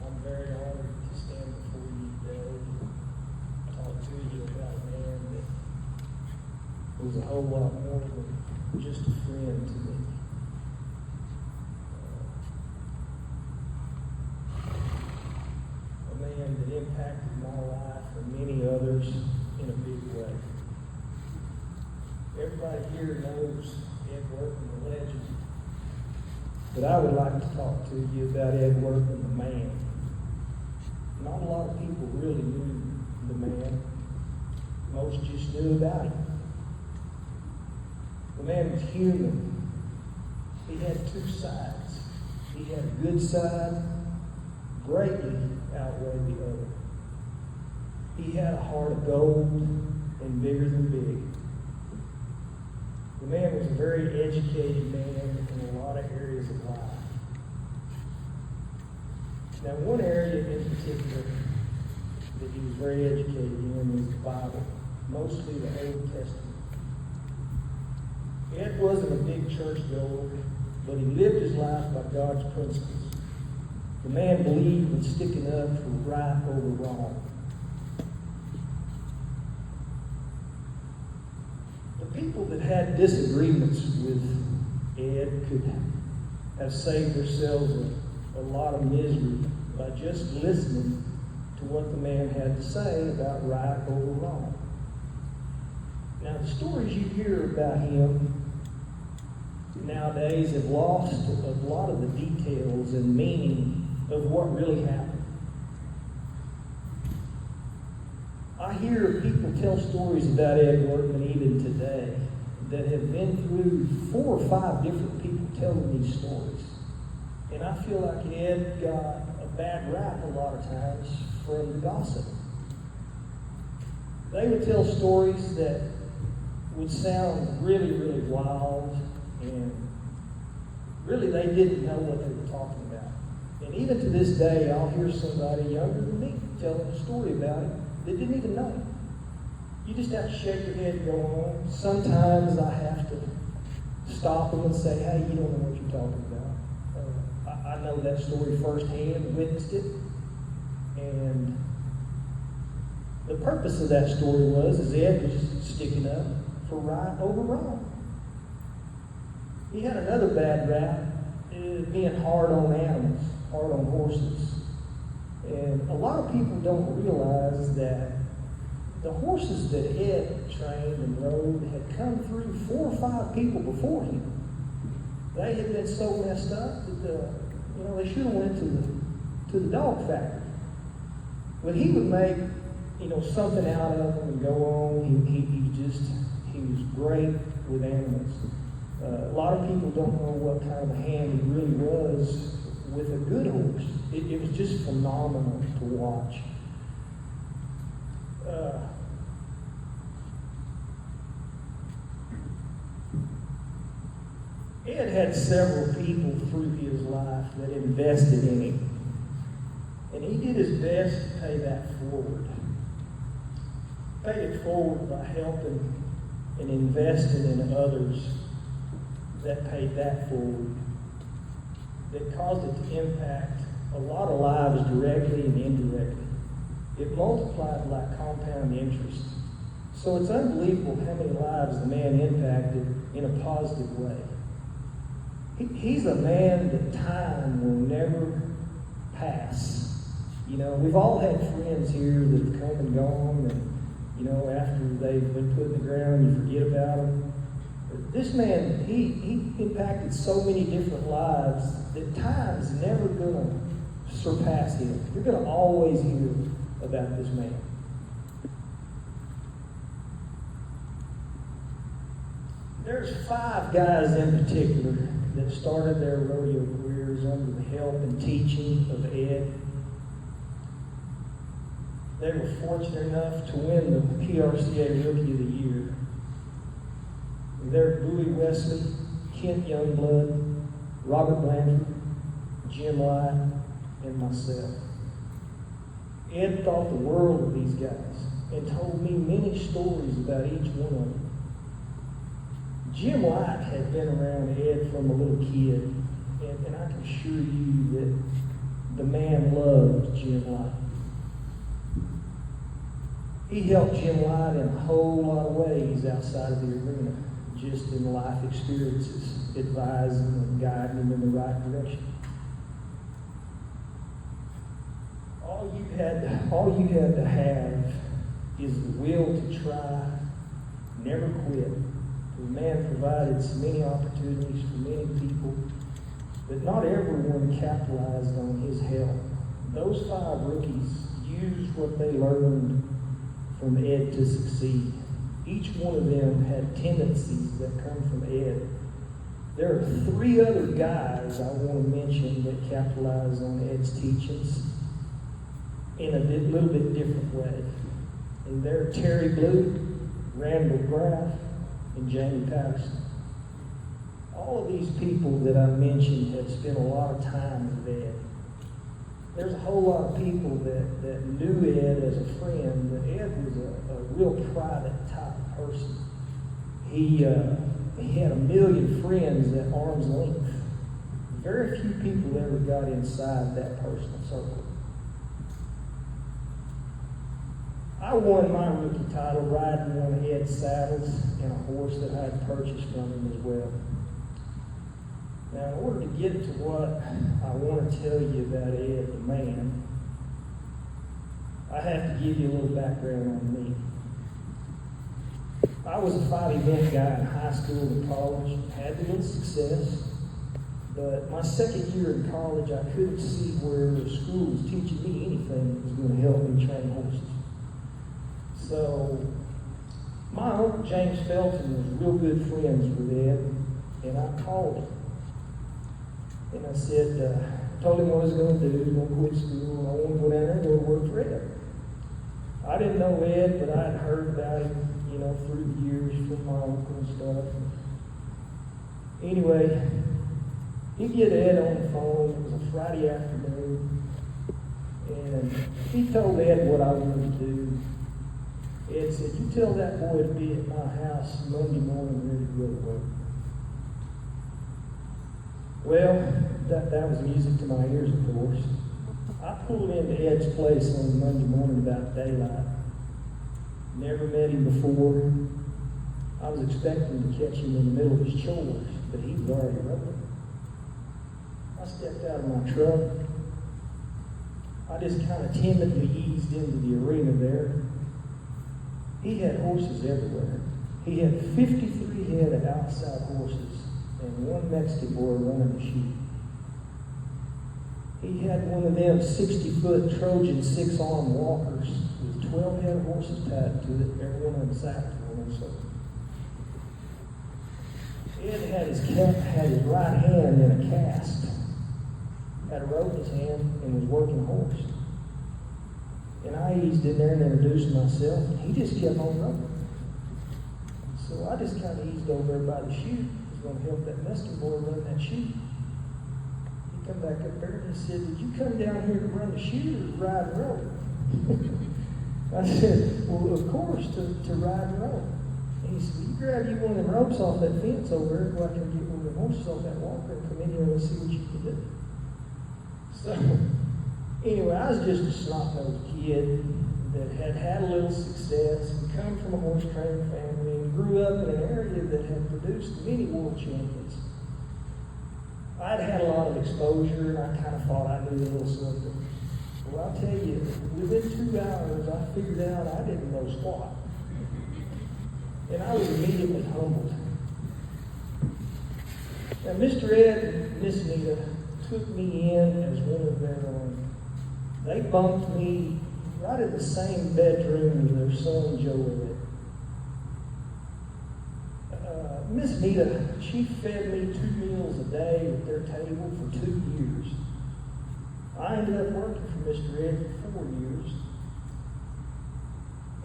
I'm very honored to stand before you today and talk to you about a man that was a whole lot more than just a friend to me. A man that impacted my life and many others in a big way. Everybody here knows Edd Workman, the legend. But I would like to talk to you about Edd Workman, the man. Not a lot of people really knew the man. Most just knew about him. The man was human. He had two sides. He had a good side, greatly outweighed the other. He had a heart of gold and bigger than big. The man was a very educated man in a lot of areas of life. Now, one area in particular that he was very educated in was the Bible, mostly the Old Testament. Ed wasn't a big church goer, but he lived his life by God's principles. The man believed in sticking up for right over wrong. People that had disagreements with Ed could have saved themselves a lot of misery by just listening to what the man had to say about right over wrong. Now, the stories you hear about him nowadays have lost a lot of the details and meaning of what really happened. I hear people tell stories about Edd Workman even today that have been through 4 or 5 different people telling these stories. And I feel like Ed got a bad rap a lot of times from the gossip. They would tell stories that would sound really, really wild, and really they didn't know what they were talking about. And even to this day, I'll hear somebody younger than me telling a story about it. They didn't even know it. You just have to shake your head and go on. Sometimes I have to stop them and say, hey, you don't know what you're talking about. I know that story firsthand, witnessed it. And the purpose of that story is Ed was sticking up for right over wrong. He had another bad rap, being hard on animals, hard on horses. And a lot of people don't realize that the horses that Ed trained and rode had come through 4 or 5 people before him. They had been so messed up that they should have went to the dog factory. But he would make something out of them and go on. He was great with animals. A lot of people don't know what kind of a hand he really was with a good horse. It was just phenomenal to watch. Ed had several people through his life that invested in him. And he did his best to pay that forward. Paid it forward by helping and investing in others that paid that forward. That caused it to impact a lot of lives directly and indirectly. It multiplied like compound interest. So it's unbelievable how many lives the man impacted in a positive way. He's a man that time will never pass. You know, we've all had friends here that have come and gone, and, you know, after they've been put in the ground, you forget about them. This man, he impacted so many different lives that time's never going to surpass him. You're going to always hear about this man. There's 5 guys in particular that started their rodeo careers under the help and teaching of Ed. They were fortunate enough to win the PRCA Rookie of the Year. They're Bowie Wesley, Kent Youngblood, Robert Blanford, Jim Light, and myself. Ed thought the world of these guys and told me many stories about each one of them. Jim Light had been around Ed from a little kid, and I can assure you that the man loved Jim Light. He helped Jim Light in a whole lot of ways outside of the arena, just in life experiences, advising and guiding him in the right direction. All you had to have is the will to try, never quit. The man provided so many opportunities for many people, but not everyone capitalized on his help. Those 5 rookies used what they learned from Ed to succeed. Each one of them had tendencies that come from Ed. There are 3 other guys I want to mention that capitalized on Ed's teachings in a little bit different way. And they're Terry Blue, Randall Graff, and Jamie Patterson. All of these people that I mentioned have spent a lot of time with Ed. There's a whole lot of people that knew Ed as a friend, but Ed was a real private type of person. He had 1 million friends at arm's length. Very few people ever got inside that personal circle. I won my rookie title riding one of Ed's saddles and a horse that I had purchased from him as well. Now, in order to get to what I want to tell you about Ed the man, I have to give you a little background on me. I was a 5-event guy in high school and college, had a little success, but my second year in college, I couldn't see where the school was teaching me anything that was going to help me train horses. So, my uncle James Felton was real good friends with Ed, and I called him. And I said, told him what I was going to do. I was going to quit school, and I wanted to go down there and go work for Ed. I didn't know Ed, but I had heard about him, you know, through the years from my uncle and stuff. Anyway, he get Ed on the phone. It was a Friday afternoon, and he told Ed what I wanted to do. Ed said, "You tell that boy to be at my house Monday morning ready to go to work." Well, that was music to my ears, of course. I pulled into Ed's place on Monday morning about daylight. Never met him before. I was expecting to catch him in the middle of his chores, but he was already rolling. I stepped out of my truck. I just kind of timidly eased into the arena there. He had horses everywhere. He had 53 head of outside horses and 1 Mexican boy running the sheep. He had one of them 60-foot Trojan 6-arm walkers with 12 head of horses tied to it, every one of them saddled to one. So Ed had his right hand in a cast, had a rope in his hand, and was working a horse. And I eased in there and introduced myself, and he just kept on roping. So I just kind of eased over there by the chute. I was going to help that Mexican boy run that chute. He come back up there and he said, "Did you come down here to run the chute or to ride the rope?" I said, "Well, of course, to ride the rope." And he said, "You grab you one of them ropes off that fence over there, go out there and get one of the horses off that walker and come in here and let's see what you can do." So, anyway, I was just a snot-nosed kid that had had a little success and come from a horse training family and grew up in an area that had produced many world champions. I'd had a lot of exposure and I kind of thought I knew a little something. Well, I'll tell you, within 2 hours, I figured out I didn't know squat. And I was immediately humbled. Now, Mr. Edd and Miss Nita took me in as one of their own. They bumped me right in the same bedroom as their son, Joey. Miss Nita, she fed me 2 meals a day at their table for 2 years. I ended up working for Mr. Edd for 4 years.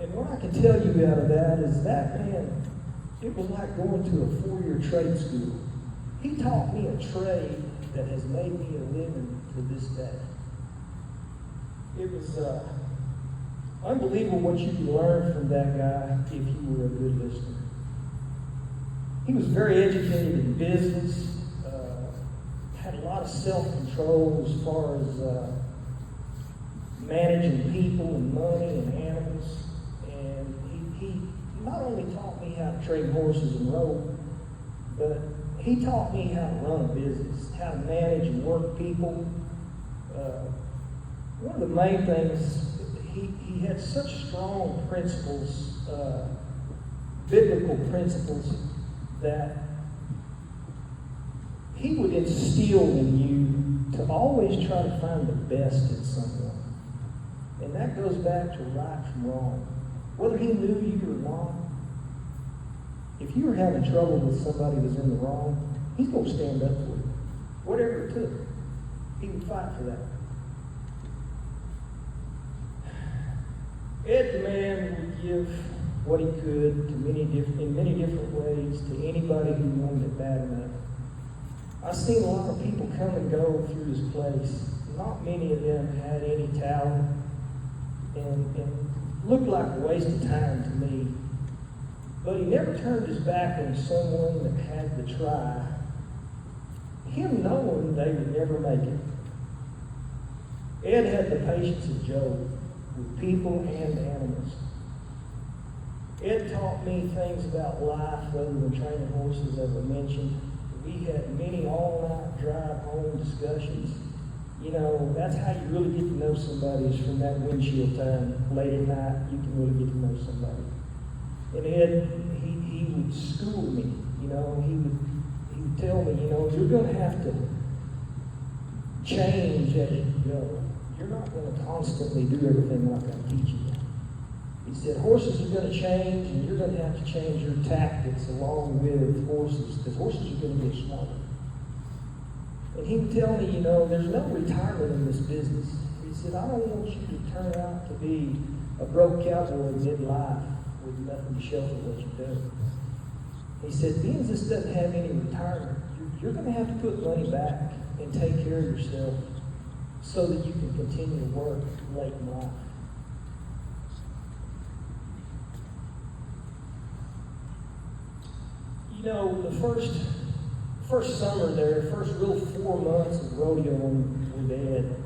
And what I can tell you out of that is that, man, it was like going to a 4-year trade school. He taught me a trade that has made me a living to this day. It was unbelievable what you can learn from that guy if you were a good listener. He was very educated in business, had a lot of self-control as far as managing people and money and animals. And he not only taught me how to train horses and rope, but he taught me how to run a business, how to manage and work people. One of the main things, he had such strong principles, biblical principles, that he would instill in you to always try to find the best in someone. And that goes back to right from wrong. Whether he knew you or not, if you were having trouble with somebody who was in the wrong, he's going to stand up for you. Whatever it took, he would fight for that. Ed the man would give what he could to in many different ways to anybody who wanted it bad enough. I've seen a lot of people come and go through his place. Not many of them had any talent and looked like a waste of time to me. But he never turned his back on someone that had to try, him knowing they would never make it. Ed had the patience of Job with people and animals. Ed taught me things about life other than training horses, as I mentioned. We had many all-night drive-home discussions. You know, that's how you really get to know somebody, is from that windshield time. Late at night, you can really get to know somebody. And Ed, he would school me. You know, he would tell me, you know, you're going to have to change as you go. You're not going to constantly do everything like I'm teaching you. He said, horses are going to change, and you're going to have to change your tactics along with horses, because horses are going to get smarter. And he would tell me, you know, there's no retirement in this business. He said, I don't want you to turn out to be a broke cowboy midlife with nothing to show for what you've done. He said, being as this doesn't have any retirement, you're going to have to put money back and take care of yourself so that you can continue to work late in life. You know, the first summer there, the first real 4 months of rodeoing with Ed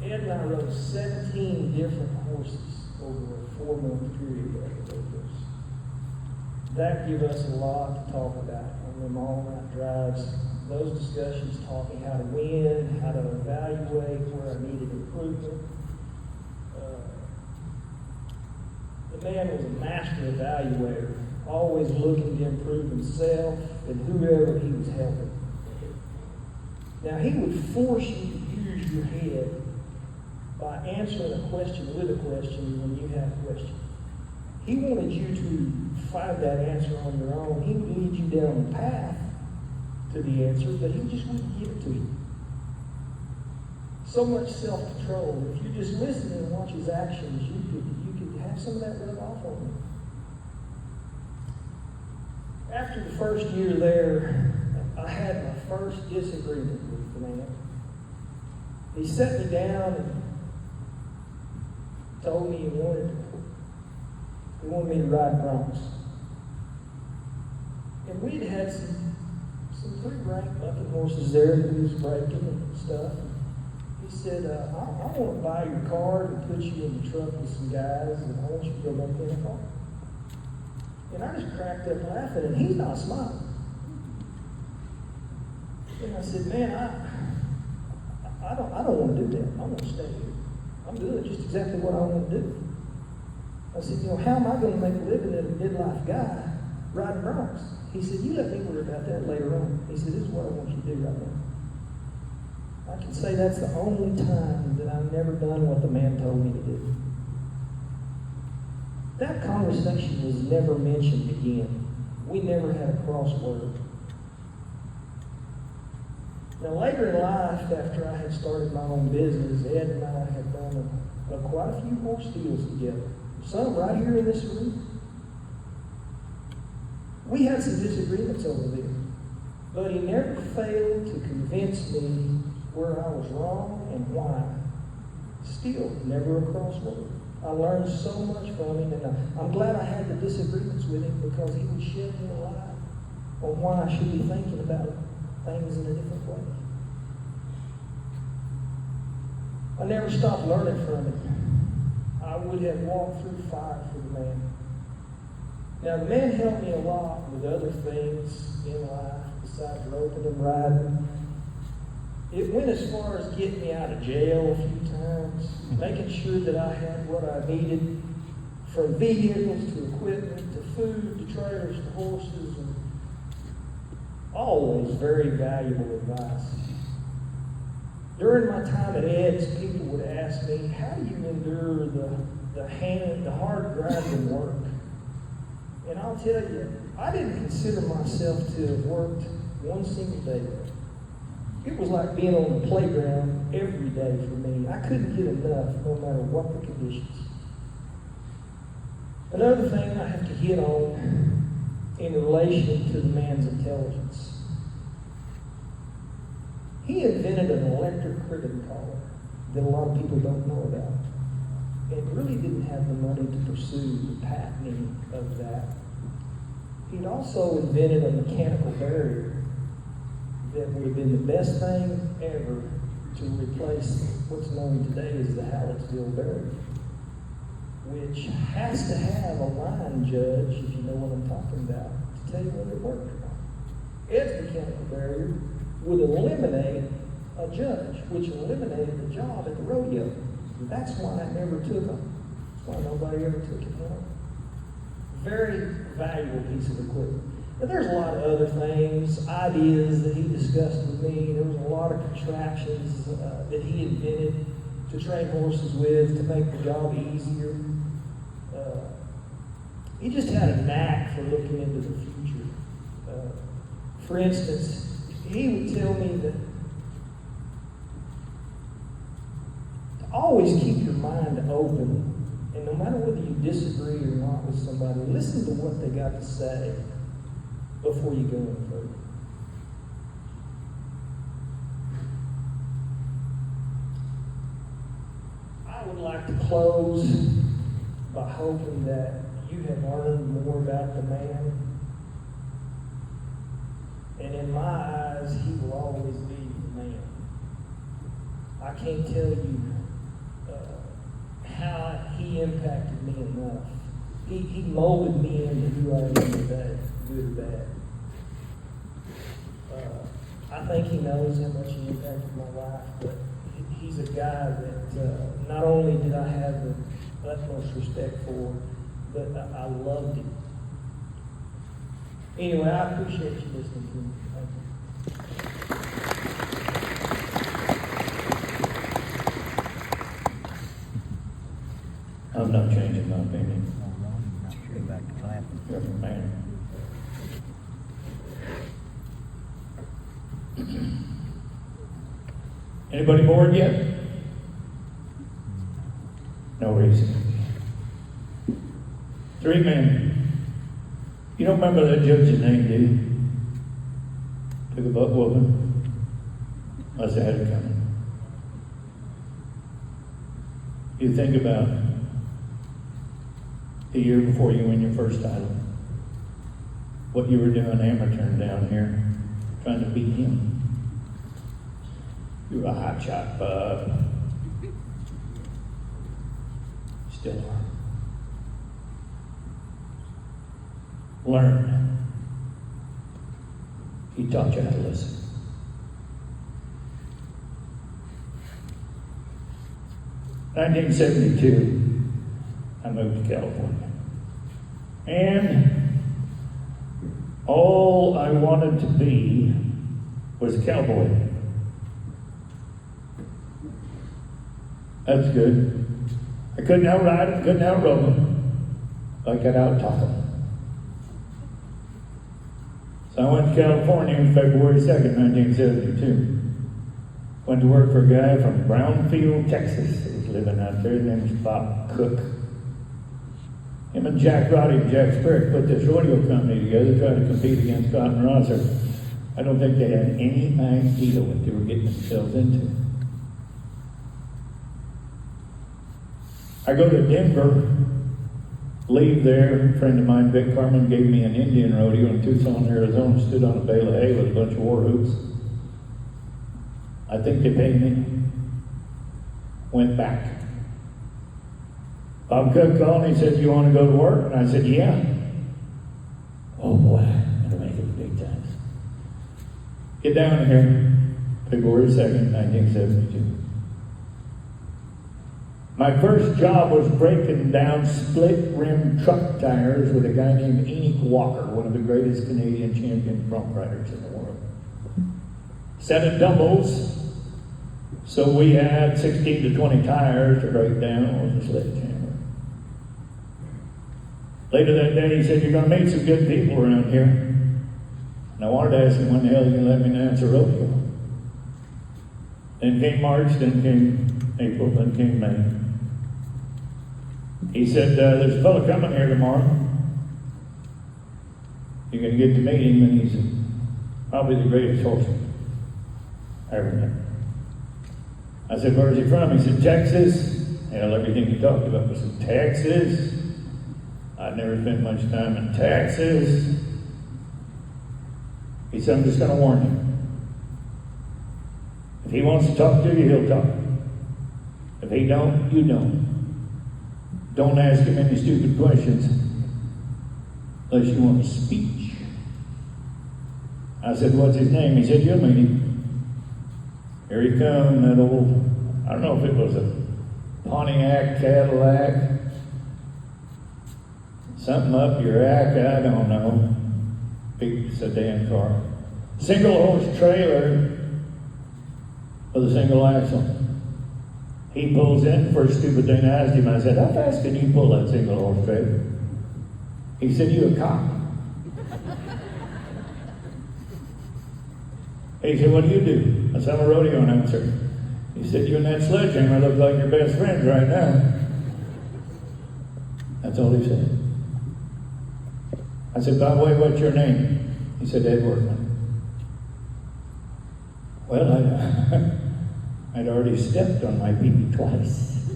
and I rode 17 different horses over a 4-month period of the rodeos. That gave us a lot to talk about on them all-night drives. Those discussions taught me how to win, how to evaluate where I needed improvement. The man was a master evaluator, always looking to improve himself and whoever he was helping. Now, he would force you to use your head by answering a question with a question when you had a question. He wanted you to find that answer on your own. He would lead you down the path to the answer, but he just wouldn't give it to you. So much self-control. If you just listen and watch his actions, you could have some of that rub off on you. After the first year there, I had my first disagreement with the man. He sat me down and told me he wanted me to ride broncs. And we'd had some pretty rank bucking horses there that he was breaking and stuff. He said, I want to buy your car and put you in the truck with some guys, and I want you to go make me a car. And I just cracked up laughing, and he's not smiling. And I said, man, I don't want to do that. I want to stay here. I'm doing just exactly what I want to do. I said, how am I going to make a living as a midlife guy riding broncs? He said, you let me worry about that later on. He said, this is what I want you to do right now. I can say that's the only time that I've never done what the man told me to do. That conversation was never mentioned again. We never had a crossword. Now later in life, after I had started my own business, Ed and I had done quite a few horse deals together. Some right here in this room. We had some disagreements over there, but he never failed to convince me where I was wrong and why. Still, never a crossword. I learned so much from him, and I'm glad I had the disagreements with him because he would shed me a light on why I should be thinking about things in a different way. I never stopped learning from him. I would have walked through fire for the man. Now, the man helped me a lot with other things in life besides roping and riding. It went as far as getting me out of jail a few times, making sure that I had what I needed, from vehicles to equipment to food to trailers to horses, and always very valuable advice. During my time at Ed's, people would ask me, how do you endure the hard grinding work? And I'll tell you, I didn't consider myself to have worked one single day there. It was like being on the playground every day for me. I couldn't get enough no matter what the conditions. Another thing I have to hit on in relation to the man's intelligence. He invented an electric cricket collar that a lot of people don't know about, and really didn't have the money to pursue the patenting of that. He'd also invented a mechanical barrier that would have been the best thing ever to replace what's known today as the Hallettsville barrier, which has to have a line judge, if you know what I'm talking about, to tell you whether it worked or not. Ed's mechanical barrier would eliminate a judge, which eliminated the job at the rodeo. That's why I never took him. That's why nobody ever took it home. Very valuable piece of equipment. But there's a lot of other things, ideas that he discussed with me. There was a lot of contraptions that he invented to train horses with to make the job easier. He just had a knack for looking into the future. For instance, he would tell me that to always keep your mind open, and no matter whether you disagree or not with somebody, listen to what they got to say before you go any further. I would like to close by hoping that you have learned more about the man. And in my eyes, he will always be the man. I can't tell you how he impacted me enough. He molded me into who I am today, good or bad. I think he knows how much he impacted my life, but he's a guy that not only did I have the utmost respect for, but I loved him. Anyway, I appreciate you listening to me. Thank you. I'm not changing my opinion. Back to clapping. Young man. Anybody bored yet? No reason. 3 men. You don't remember that judge's name, do you? Took a butt whooping. Must have had it coming. You think about the year before you win your first title. What you were doing amateur down here, trying to beat him. You were a hot shot, bud. Still are. Learn. He taught you how to listen. In 1972, I moved to California. And all I wanted to be was a cowboy. That's good. I couldn't outride him, couldn't outrope him. I could out-talk him. So I went to California on February 2nd, 1972. Went to work for a guy from Brownfield, Texas. He was living out there. His name was Bob Cook. Him and Jack Roddy and Jack Spirit put this rodeo company together, tried to compete against Cotton Rosser. I don't think they had any idea what they were getting themselves into. I go to Denver, leave there. A friend of mine, Vic Carmen, gave me an Indian rodeo in Tucson, Arizona. Stood on a bale of hay with a bunch of war hoops. I think they paid me. Went back. Bob Cook called and he said, "You want to go to work?" And I said, "Yeah." Oh boy, I'm going to make it big times. Get down here, February 2nd, 1972. My first job was breaking down split-rim truck tires with a guy named Enoch Walker, one of the greatest Canadian champion bronc riders in the world. Set of doubles, so we had 16 to 20 tires to break down with a sledgehammer. Later that day, he said, "You're going to meet some good people around here." And I wanted to ask him, when the hell are you going to let me dance a rodeo? Then came March, then came April, then came May. He said, "There's a fellow coming here tomorrow. You're going to get to meet him, and he's probably the greatest horseman I ever met." I said, "Where's he from?" He said, "Texas." Hell, everything he talked about was in Texas. I'd never spent much time in Texas. He said, "I'm just going to warn you. If he wants to talk to you, he'll talk. If he don't, you don't. Don't ask him any stupid questions unless you want a speech." I said, "What's his name?" He said, "You'll meet him. Here he come, that old," I don't know if it was a Pontiac, Cadillac, something up your act, I don't know. Big sedan car. Single horse trailer with a single axle. He pulls in. First stupid thing I asked him, I said, "How fast can you pull that single horse trailer?" He said, "You a cop?" He said, "What do you do?" I said, "I'm a rodeo announcer." He said, "You and that sledgehammer look like your best friends right now." That's all he said. I said, "By the way, what's your name?" He said, "Edd Workman." Well, I'd already stepped on my pee twice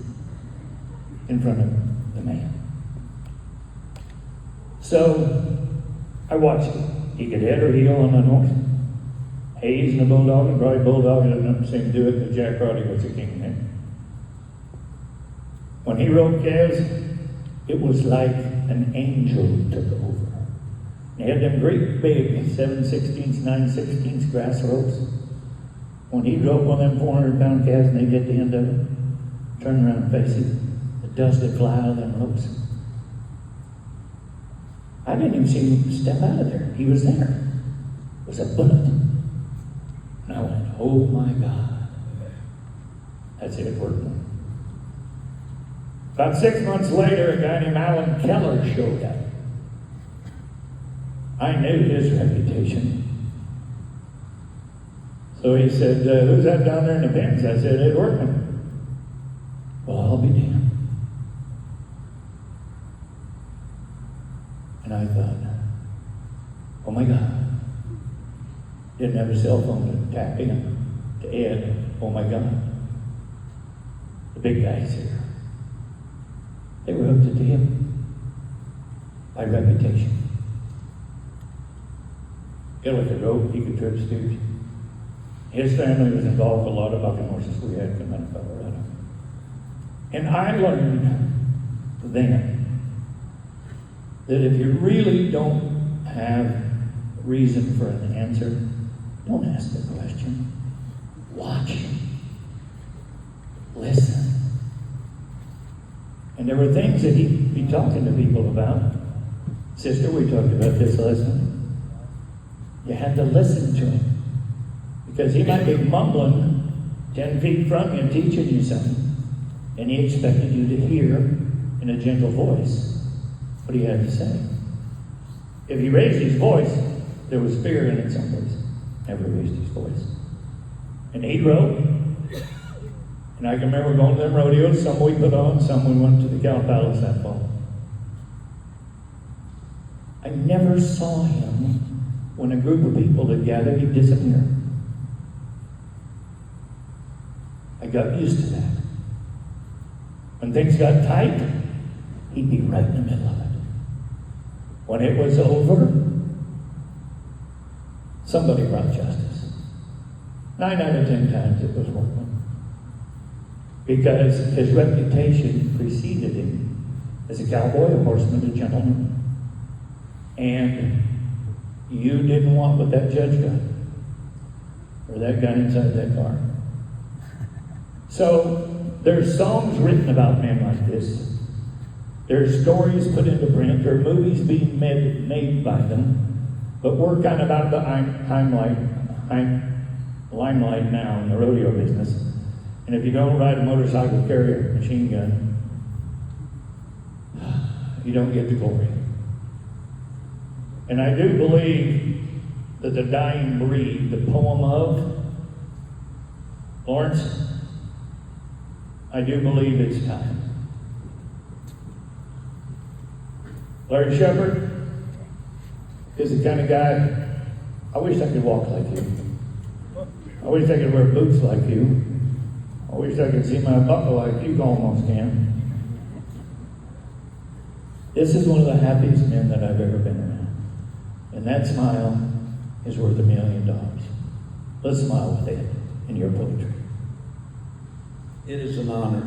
in front of the man. So I watched him. He could head or heel on that horse. Hayes and a bulldog, and probably bulldog had enough to seem to do it, but Jack Roddy was the king there. When he rode calves, it was like an angel took over. They had them great big 7/16, 9/16 grass ropes. When he drove one of them 400-pound calves and they get the end of it, turn around and face it, the dust would fly out of them ropes. I didn't even see him step out of there. He was there. It was a bullet. And I went, "Oh my God." That's Edd Workman. About 6 months later, a guy named Alan Keller showed up. I knew his reputation. So he said, who's that down there in the pens? I said, Edd Workman. Well, I'll be damned. And I thought, oh my God. Didn't have a cell phone to tap in to Ed. Oh my God. The big guys here. They were hooked to him by reputation. Gilly could rope, he could trip stooge. His family was involved with a lot of bucking horses we had come out of Colorado. And I learned then that if you really don't have reason for an answer, don't ask the question. Watch. Listen. And there were things that he'd be talking to people about. Sister, we talked about this last night. You had to listen to him. Because he might be mumbling 10 feet from you and teaching you something. And he expected you to hear in a gentle voice what he had to say. If he raised his voice, there was fear in it someplace. Never raised his voice. And he rode. And I can remember going to them rodeos. Some we put on, some we went to the Cow Palace that fall. I never saw him when a group of people had gathered, he'd disappear. I got used to that. When things got tight, he'd be right in the middle of it. When it was over, somebody brought justice. 9 out of 10 times it was Workman. Because his reputation preceded him as a cowboy, a horseman, a gentleman. And you didn't want what that judge got, or that got inside that car. So there's songs written about men like this. There's stories put into print. There are movies being made by them. But we're kind of out of the limelight now in the rodeo business. And if you don't ride a motorcycle, carry a machine gun, you don't get the glory. And I do believe that the dying breed, the poem of Lawrence, I do believe it's time. Larry Shepard is the kind of guy, I wish I could walk like you. I wish I could wear boots like you. I wish I could see my buckle like you almost can. This is one of the happiest men that I've ever been around. And that smile is worth $1 million. Let's smile with it in your poetry. It is an honor.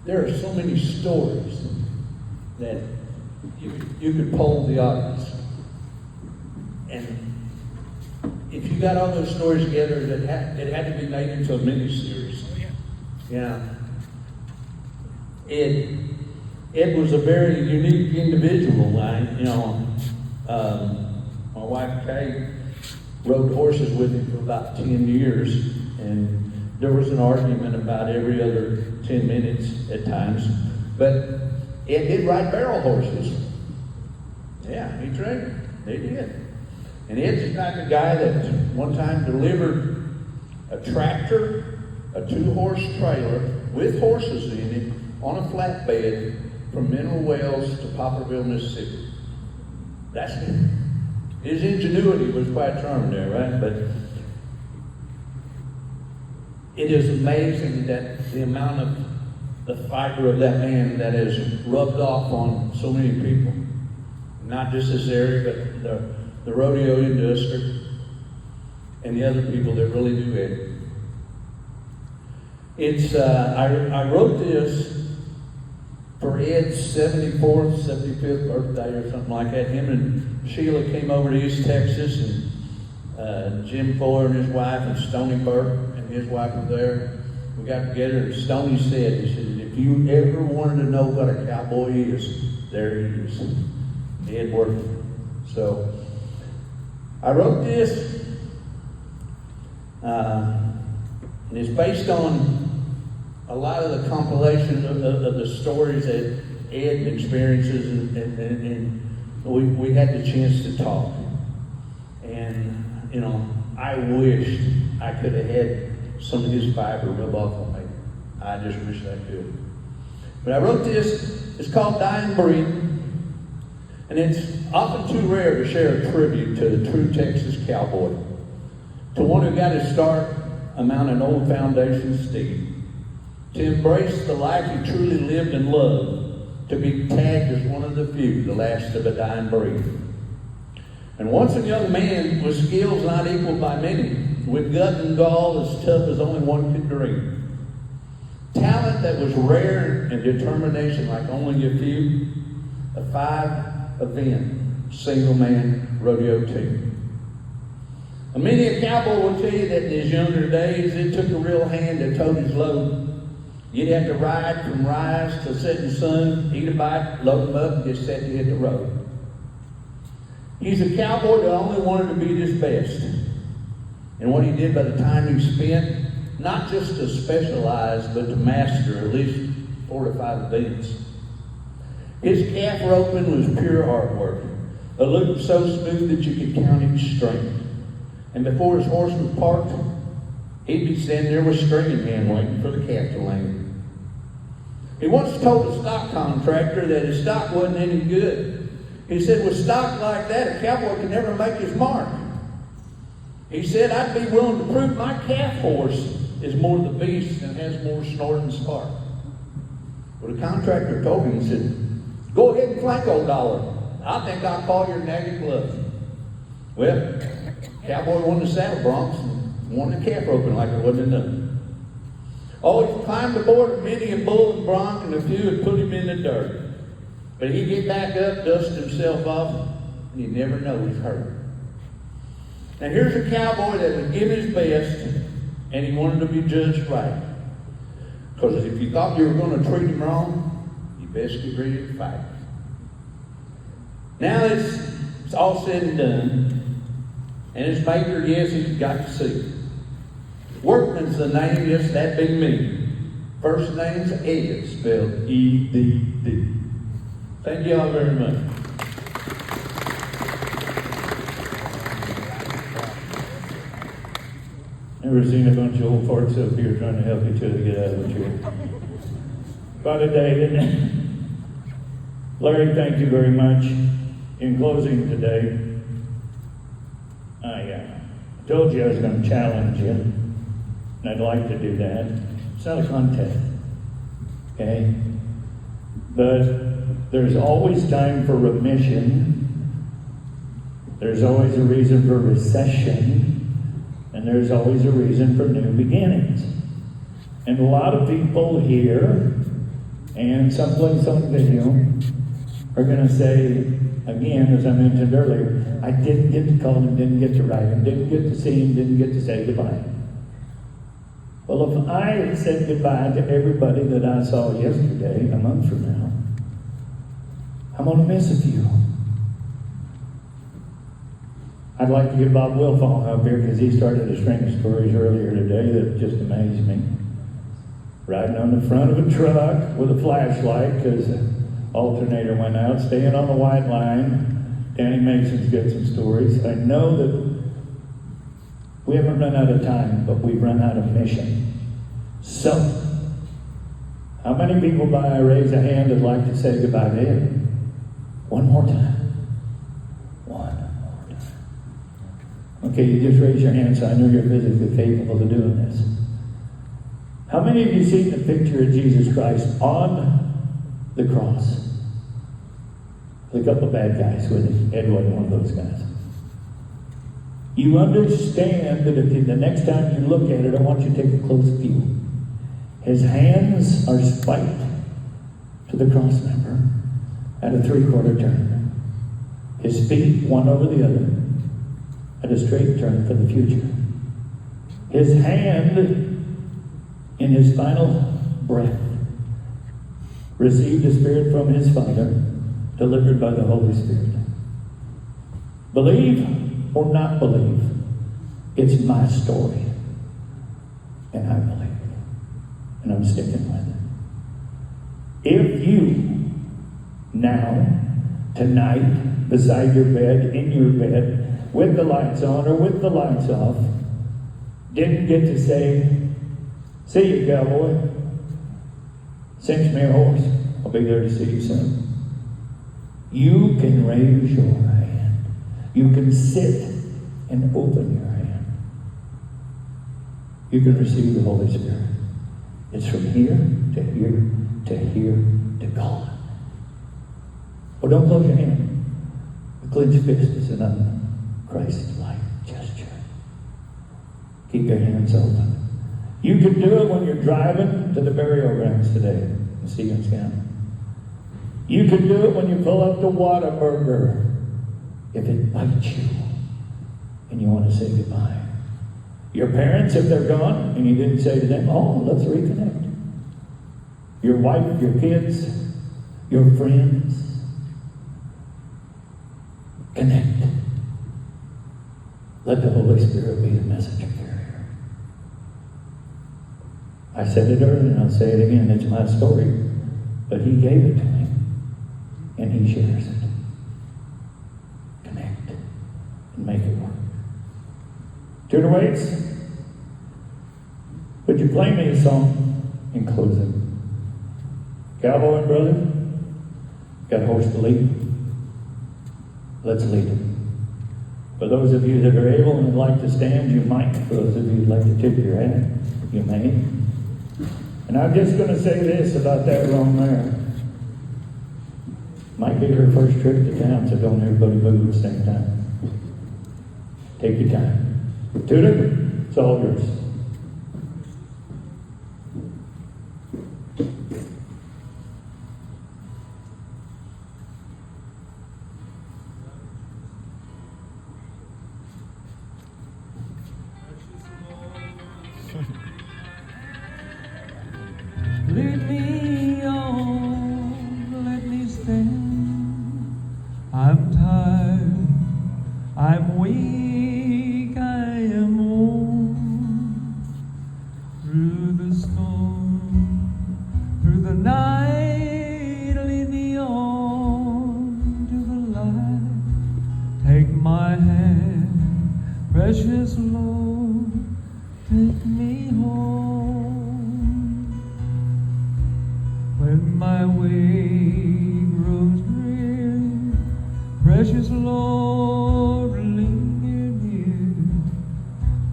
There are so many stories that you could poll the audience. And if you got all those stories together, it had to be made into a miniseries. Yeah. Ed was a very unique individual. My wife Kay rode horses with him for about 10 years, and there was an argument about every other 10 minutes at times. But Ed did ride barrel horses. Yeah, he trained them. They did. And Ed's the type of guy that one time delivered a tractor, a 2-horse trailer with horses in it on a flatbed from Mineral Wells to Poplarville, Mississippi. That's it. His ingenuity was quite charming there, right? But it is amazing that the amount of the fiber of that man that has rubbed off on so many people. Not just this area, but the rodeo industry and the other people that really do it. It's I wrote this for Ed's 74th, 75th birthday or something like that. Him and Sheila came over to East Texas, and Jim Foyer and his wife and Stoney Burke and his wife were there. We got together, and Stoney said, if you ever wanted to know what a cowboy is, there he is, Edd Workman. So I wrote this, and it's based on a lot of the compilation of the stories that Ed experiences, and we had the chance to talk. And, you know, I wished I could have had some of his fiber rub off on me. I just wish I could. But I wrote this. It's called Dying Breed. And it's often too rare to share a tribute to the true Texas cowboy, to one who got his start among an old foundation steed, to embrace the life he truly lived and loved, to be tagged as one of the few, the last of a dying breed. And once a young man with skills not equaled by many, with gut and gall as tough as only one could dream, talent that was rare and determination like only a few, a 5-event, single-man rodeo team. And many a cowboy will tell you that in his younger days, it took a real hand to tote his load. You'd have to ride from rise to setting sun, eat a bite, load him up, and get set to hit the road. He's a cowboy that only wanted to be his best. And what he did by the time he spent, not just to specialize, but to master at least 4 to 5 events. His calf roping was pure artwork, a loop so smooth that you could count each string. And before his horse was parked, he'd be standing there with string in hand waiting for the calf to land. He once told a stock contractor that his stock wasn't any good. He said, with stock like that, a cowboy can never make his mark. He said, I'd be willing to prove my calf horse is more the beast and has more snort and spark. Well, the contractor told him, he said, go ahead and flank old dollar. I think I'll call your nagging bluff. Well, cowboy won the saddle broncs and won the calf roping like it wasn't nothing. Oh, he climbed aboard many a bull and bronc, and a few had put him in the dirt. But he'd get back up, dust himself off, and he'd never know he's hurt. Now here's a cowboy that would give his best, and he wanted to be judged right. Because if you thought you were going to treat him wrong, you best get ready to fight. Now it's all said and done, and his maker, yes, he's got to see. Workman's the name, yes, that'd be me. First name's Edd, spelled E-D-D. Thank you all very much. Never seen a bunch of old farts up here trying to help each other get out of the chair. Quite a day, isn't it? Larry, thank you very much. In closing today, I told you I was going to challenge you, and I'd like to do that. It's not a contest, okay? But there's always time for remission. There's always a reason for recession. And there's always a reason for new beginnings. And a lot of people here, and someplace on video, are going to say, again, as I mentioned earlier, I didn't get to call him, didn't get to write him, didn't get to see him, didn't get to say goodbye. Well, if I said goodbye to everybody that I saw yesterday, a month from now, I'm going to miss a few. I'd like to get Bob Wilfong up here because he started a string of stories earlier today that just amazed me. Riding on the front of a truck with a flashlight because the alternator went out, staying on the white line. Danny Mason's got some stories. I know that we haven't run out of time, but we've run out of mission. So, how many people by I raise a hand would like to say goodbye to him? One more time. Okay, you just raise your hand so I know you're physically capable of doing this. How many of you seen the picture of Jesus Christ on the cross? A couple of bad guys with him. Ed wasn't one of those guys. You understand that if the next time you look at it, I want you to take a close view. His hands are spiked to the cross member at a 3/4 turn. His feet one over the other at a straight turn for the future. His hand, in his final breath, received a spirit from his Father, delivered by the Holy Spirit. Believe or not believe, it's my story. And I believe it. And I'm sticking with it. If you now, tonight, beside your bed, in your bed, with the lights on or with the lights off, didn't get to say, "See you, cowboy. Cinch me a horse. I'll be there to see you soon." You can raise your hand. You can sit and open your hand. You can receive the Holy Spirit. It's from here to here to here to God. Well, don't close your hand. The clenched fist is an Christ-like gesture. Keep your hands open. You can do it when you're driving to the burial grounds today in Stevens County. You can do it when you pull up the Whataburger if it bites you and you want to say goodbye. Your parents, if they're gone and you didn't say to them, "Oh, let's reconnect." Your wife, your kids, your friends. Connect. Let the Holy Spirit be the messenger carrier. I said it earlier and I'll say it again. It's my story. But He gave it to me. And He shares it. Connect. And make it work. Tutor Waits, would you play me a song in closing? Cowboy and brother, got a horse to lead. Let's lead it. For those of you that are able and would like to stand, you might. For those of you who'd like to tip your hat, you may. And I'm just going to say this about that wrong there. Might be her first trip to town, so don't everybody move at the same time. Take your time. Tudor, it's all yours. Lead me on, let me stand. I'm tired, I'm weak, I am worn. Through the storm, through the night, lead me on to the light. Take my hand, precious Lord, take me home. When my way grows dreary, precious Lord, linger near.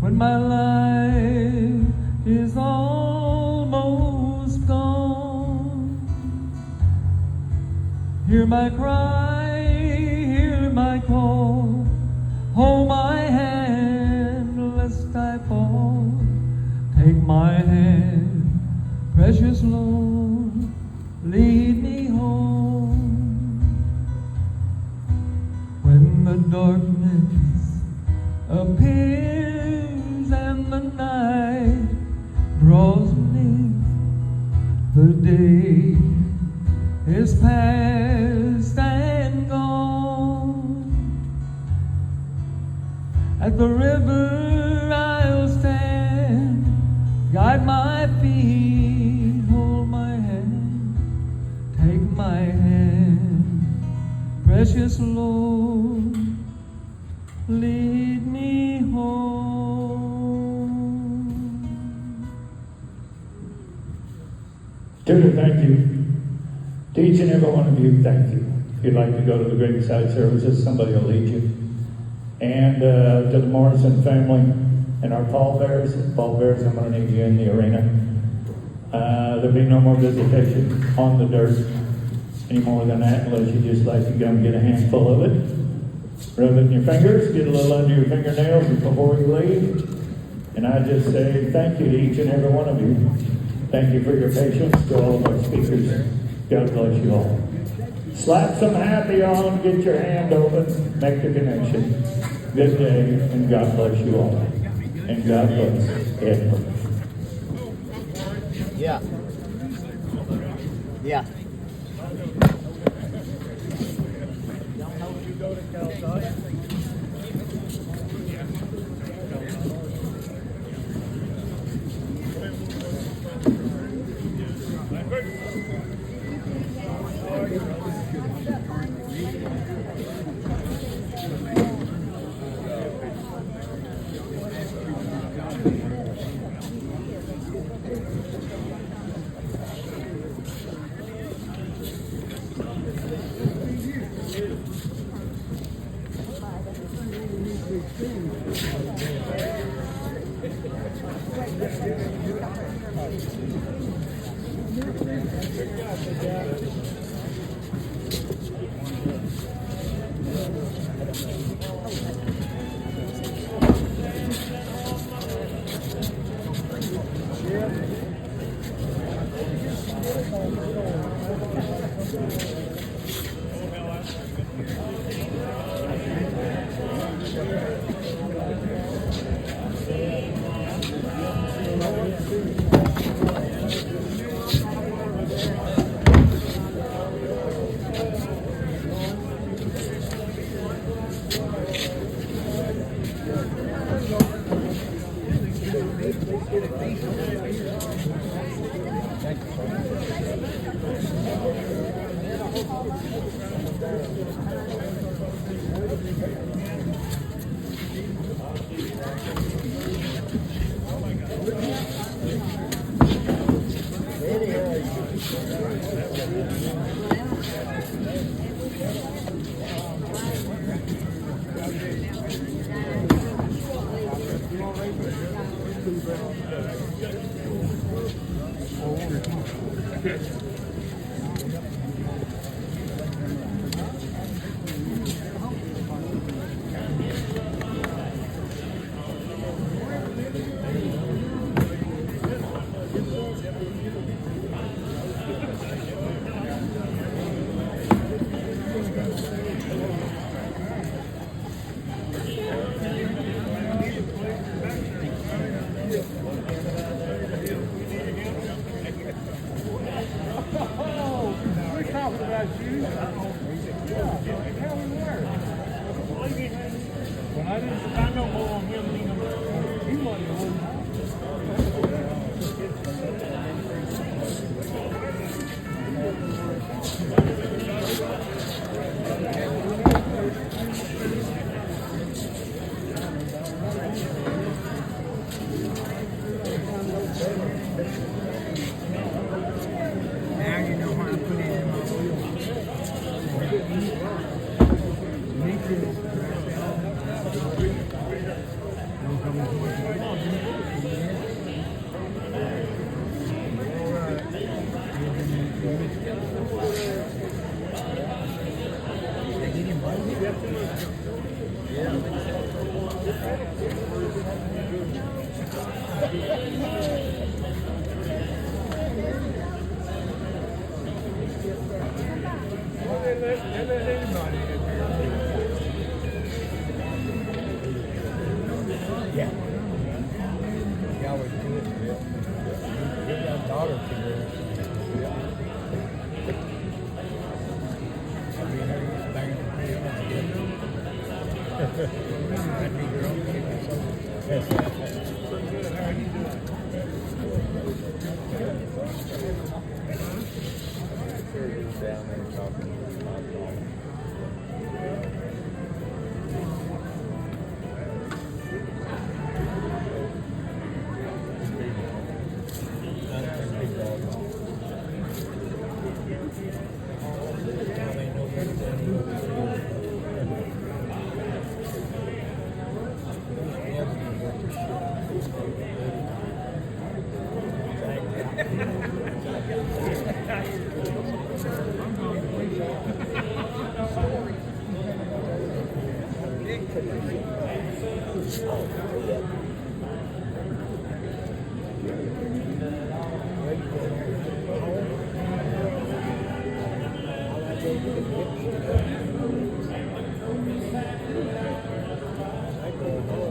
When my life is almost gone, hear my cry, hear my call. Hold my hand, lest I fall. Take my hand, precious Lord, lead me home. When the darkness appears and the night draws near, the day is past and gone. At the river I'll stand, guide my feet, hold my hand, take my hand, precious Lord, lead me home. Tudor, thank you. To each and every one of you, thank you. If you'd like to go to the Graveside services, somebody will lead you. And to the Morrison family and our pallbearers, I'm going to need you in the arena. There'll be no more visitation on the dirt any more than that, unless you just like to go and get a handful of it. Rub it in your fingers, get a little under your fingernails before you leave. And I just say thank you to each and every one of you. Thank you for your patience. To all of our speakers, God bless you all. Slap some happy on, get your hand open, make the connection. Good day, and God bless you all. And God bless Edd Workman. Yeah. Yeah. Thank you. I go home.